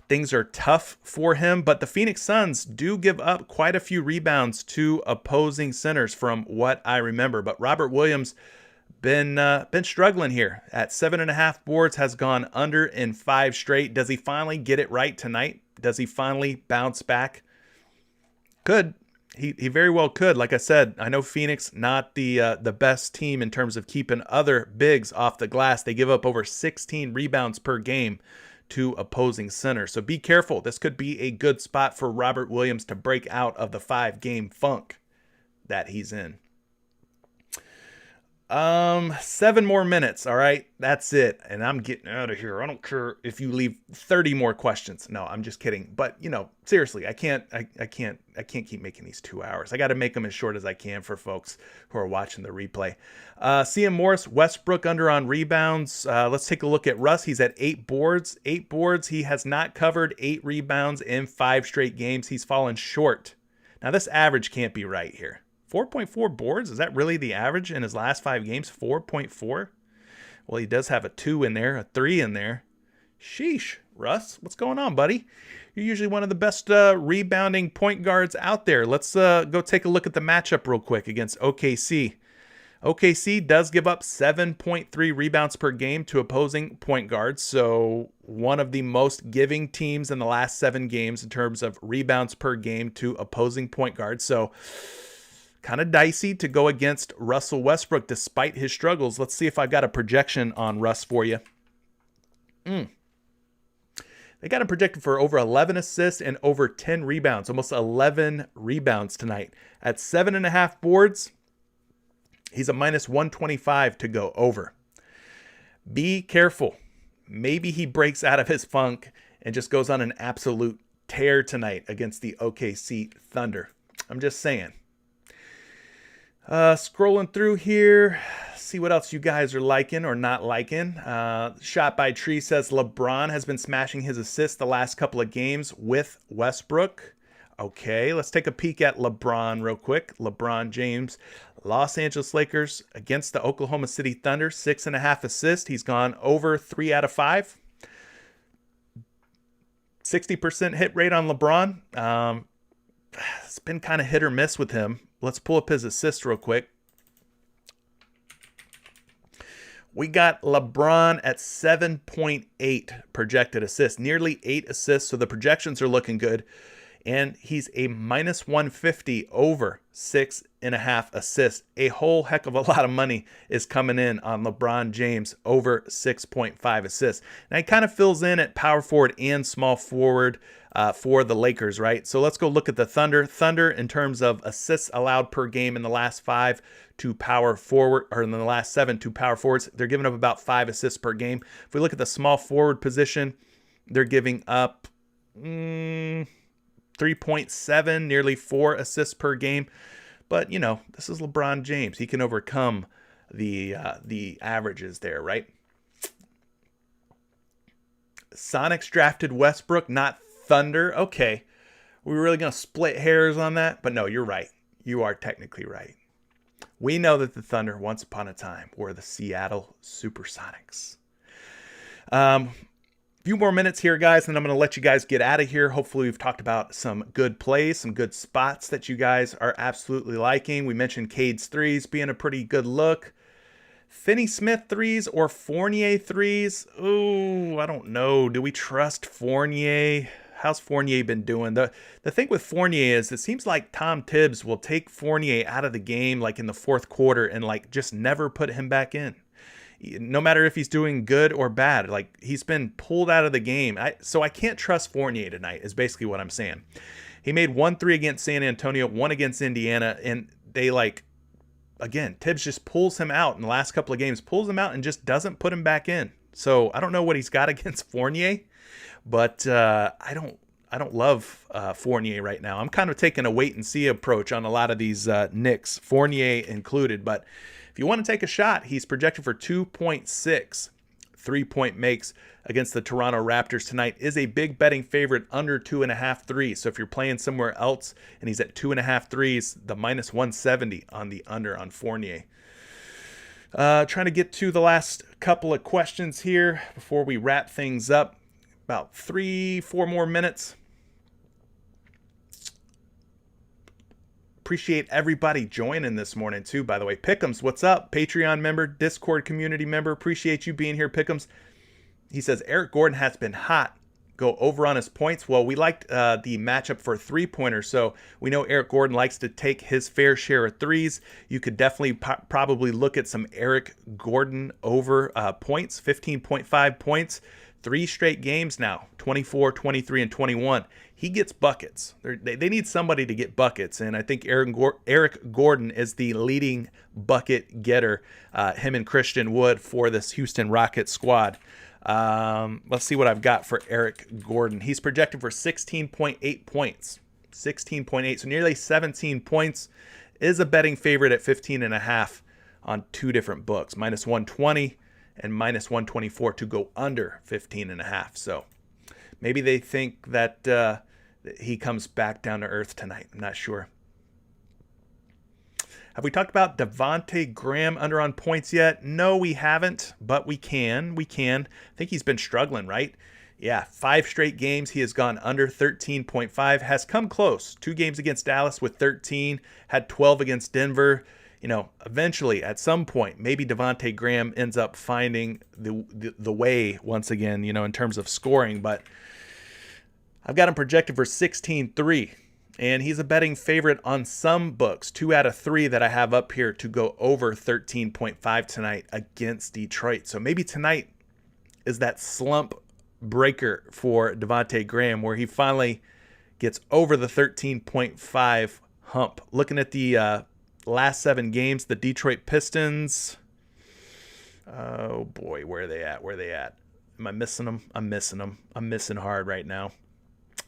things are tough for him, but the Phoenix Suns do give up quite a few rebounds to opposing centers from what I remember. But Robert Williams been struggling here at 7.5 boards, has gone under in 5 straight. Does he finally get it right tonight? Does he finally bounce back? Could. He very well could. Like I said, I know Phoenix not the best team in terms of keeping other bigs off the glass. They give up over 16 rebounds per game to opposing centers. So be careful. This could be a good spot for Robert Williams to break out of the 5-game funk that he's in. 7 more minutes. All right. That's it. And I'm getting out of here. I don't care if you leave 30 more questions. No, I'm just kidding. But seriously, I can't keep making these 2 hours. I got to make them as short as I can for folks who are watching the replay. CM Morris, Westbrook under on rebounds. Let's take a look at Russ. He's at 8 boards. 8 boards. He has not covered 8 rebounds in 5 straight games. He's fallen short. Now this average can't be right here. 4.4 boards? Is that really the average in his last 5 games? 4.4? Well, he does have a 2 in there, a 3 in there. Sheesh, Russ, what's going on, buddy? You're usually one of the best rebounding point guards out there. Let's go take a look at the matchup real quick against OKC. OKC does give up 7.3 rebounds per game to opposing point guards, so one of the most giving teams in the last 7 games in terms of rebounds per game to opposing point guards. So kind of dicey to go against Russell Westbrook despite his struggles. Let's see if I've got a projection on Russ for you. They got him projected for over 11 assists and over 10 rebounds, almost 11 rebounds tonight. At 7.5 boards, he's a minus 125 to go over. Be careful. Maybe he breaks out of his funk and just goes on an absolute tear tonight against the OKC Thunder. I'm just saying. Scrolling through here, see what else you guys are liking or not liking. Shot by Tree says LeBron has been smashing his assists the last couple of games with Westbrook. Okay, let's take a peek at LeBron real quick. LeBron James, Los Angeles Lakers against the Oklahoma City Thunder, 6.5 assists. He's gone over 3 out of 5. 60% hit rate on LeBron. It's been kind of hit or miss with him. Let's pull up his assists real quick. We got LeBron at 7.8 projected assists, nearly 8 assists. So the projections are looking good. And he's a minus 150 over 6.5 assists. A whole heck of a lot of money is coming in on LeBron James over 6.5 assists. Now he kind of fills in at power forward and small forward for the Lakers, right? So let's go look at the Thunder. Thunder, in terms of assists allowed per game in the last 5 to power forward, or in the last 7 to power forwards, they're giving up about 5 assists per game. If we look at the small forward position, they're giving up 3.7, nearly 4 assists per game. But, you know, this is LeBron James. He can overcome the averages there, right? Sonics drafted Westbrook, not Thunder. Okay, we're really going to split hairs on that? But no, you're right. You are technically right. We know that the Thunder, once upon a time, were the Seattle Supersonics. Few more minutes here, guys, and I'm going to let you guys get out of here. Hopefully we've talked about some good plays, some good spots that you guys are absolutely liking. We mentioned Cade's threes being a pretty good look. Finney-Smith threes or Fournier threes? Ooh, I don't know. Do we trust Fournier? How's Fournier been doing? The thing with Fournier is it seems like Tom Tibbs will take Fournier out of the game like in the fourth quarter and like just never put him back in. No matter if he's doing good or bad, like he's been pulled out of the game. So I can't trust Fournier tonight is basically what I'm saying. He made 1 3 against San Antonio, 1 against Indiana, and they again, Tibbs just pulls him out in the last couple of games, pulls him out and just doesn't put him back in. So I don't know what he's got against Fournier, but I don't love Fournier right now. I'm kind of taking a wait and see approach on a lot of these Knicks, Fournier included, but if you want to take a shot, he's projected for 2.6 3-point makes against the Toronto Raptors tonight. Is a big betting favorite under 2.5 threes. So if you're playing somewhere else and he's at 2.5 threes, the minus 170 on the under on Fournier. Trying to get to the last couple of questions here before we wrap things up. About 3-4 more minutes. Appreciate everybody joining this morning too, by the way. Pick'ems, what's up? Patreon member, Discord community member. Appreciate you being here, Pick'ems. He says, Eric Gordon has been hot. Go over on his points. Well, we liked the matchup for three-pointers, so we know Eric Gordon likes to take his fair share of threes. You could definitely probably look at some Eric Gordon over points, 15.5 points. 3 straight games now, 24, 23, and 21. He gets buckets. They need somebody to get buckets, and I think Eric Gordon is the leading bucket getter, him and Christian Wood, for this Houston Rockets squad. Let's see what I've got for Eric Gordon. He's projected for 16.8 points. 16.8, so nearly 17 points. Is a betting favorite at 15.5 on 2 different books, minus 120 and minus 124 to go under 15.5. So maybe they think that he comes back down to earth tonight. I'm not sure. Have we talked about Devontae Graham under on points yet? No, we haven't, but we can. I think he's been struggling, right? Yeah, 5 straight games he has gone under 13.5. Has come close. 2 games against Dallas with 13. Had 12 against Denver. You know, eventually, at some point, maybe Devontae Graham ends up finding the way once again, you know, in terms of scoring. But I've got him projected for 16.3, and he's a betting favorite on some books. 2 out of 3 that I have up here to go over 13.5 tonight against Detroit. So maybe tonight is that slump breaker for Devontae Graham where he finally gets over the 13.5 hump. Looking at the last 7 games, the Detroit Pistons. Oh boy, where are they at? Am I missing them? I'm missing them. I'm missing hard right now.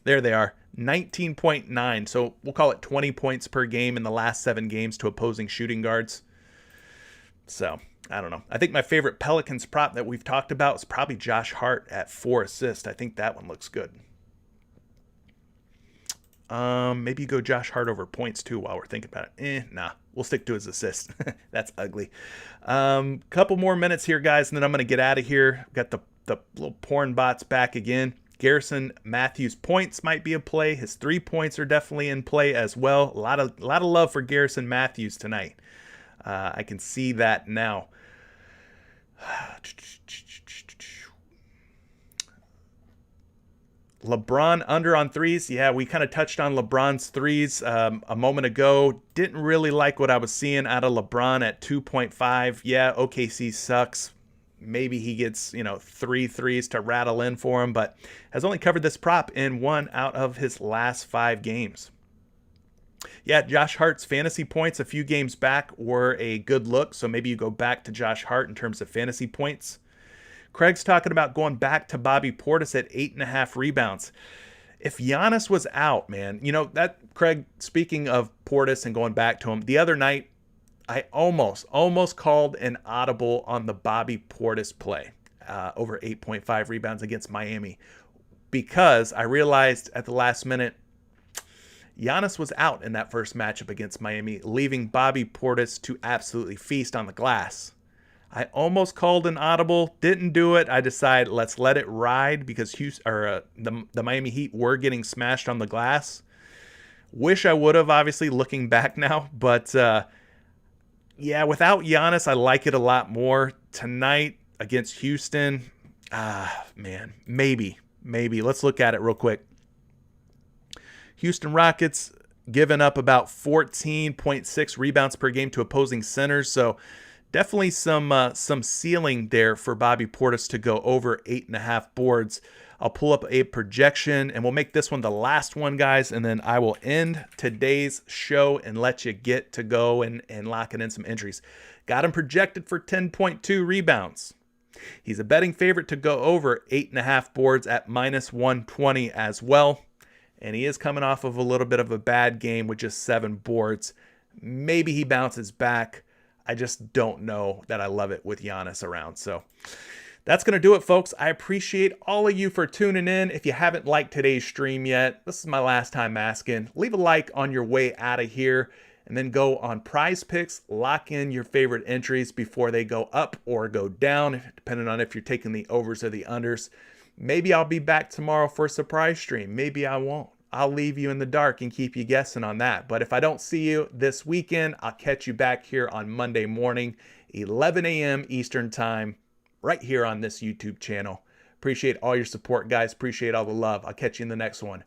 There they are, 19.9. So we'll call it 20 points per game in the last 7 games to opposing shooting guards. So I don't know. I think my favorite Pelicans prop that we've talked about is probably Josh Hart at 4 assists. I think that one looks good. Maybe you go Josh Hart over points too while we're thinking about it. Nah, we'll stick to his assist. That's ugly. Couple more minutes here, guys, and then I'm going to get out of here. Got the little porn bots back again. Garrison Matthews points might be a play. His 3 points are definitely in play as well. A lot of love for Garrison Matthews tonight. I can see that now. LeBron under on threes. Yeah, we kind of touched on LeBron's threes a moment ago. Didn't really like what I was seeing out of LeBron at 2.5. Yeah, OKC sucks. Maybe he gets, 3 threes to rattle in for him, but has only covered this prop in 1 out of his last 5 games. Yeah, Josh Hart's fantasy points a few games back were a good look, so maybe you go back to Josh Hart in terms of fantasy points. Craig's talking about going back to Bobby Portis at 8.5 rebounds. If Giannis was out, man, that, Craig, speaking of Portis and going back to him, the other night, I almost called an audible on the Bobby Portis play over 8.5 rebounds against Miami because I realized at the last minute Giannis was out in that first matchup against Miami, leaving Bobby Portis to absolutely feast on the glass. I almost called an audible, didn't do it. I decided let's let it ride because the Miami Heat were getting smashed on the glass. Wish I would have, obviously, looking back now, but yeah, without Giannis, I like it a lot more. Tonight against Houston, man, maybe. Let's look at it real quick. Houston Rockets giving up about 14.6 rebounds per game to opposing centers, so definitely some ceiling there for Bobby Portis to go over 8.5 boards. I'll pull up a projection, and we'll make this one the last one, guys, and then I will end today's show and let you get to go and locking in some entries. Got him projected for 10.2 rebounds. He's a betting favorite to go over 8.5 boards at -120 as well, and he is coming off of a little bit of a bad game with just 7 boards. Maybe he bounces back. I just don't know that I love it with Giannis around, so that's going to do it, folks. I appreciate all of you for tuning in. If you haven't liked today's stream yet, this is my last time asking. Leave a like on your way out of here, and then go on PrizePicks. Lock in your favorite entries before they go up or go down, depending on if you're taking the overs or the unders. Maybe I'll be back tomorrow for a surprise stream. Maybe I won't. I'll leave you in the dark and keep you guessing on that. But if I don't see you this weekend, I'll catch you back here on Monday morning, 11 a.m. Eastern Time, right here on this YouTube channel. Appreciate all your support, guys. Appreciate all the love. I'll catch you in the next one.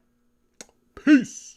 Peace.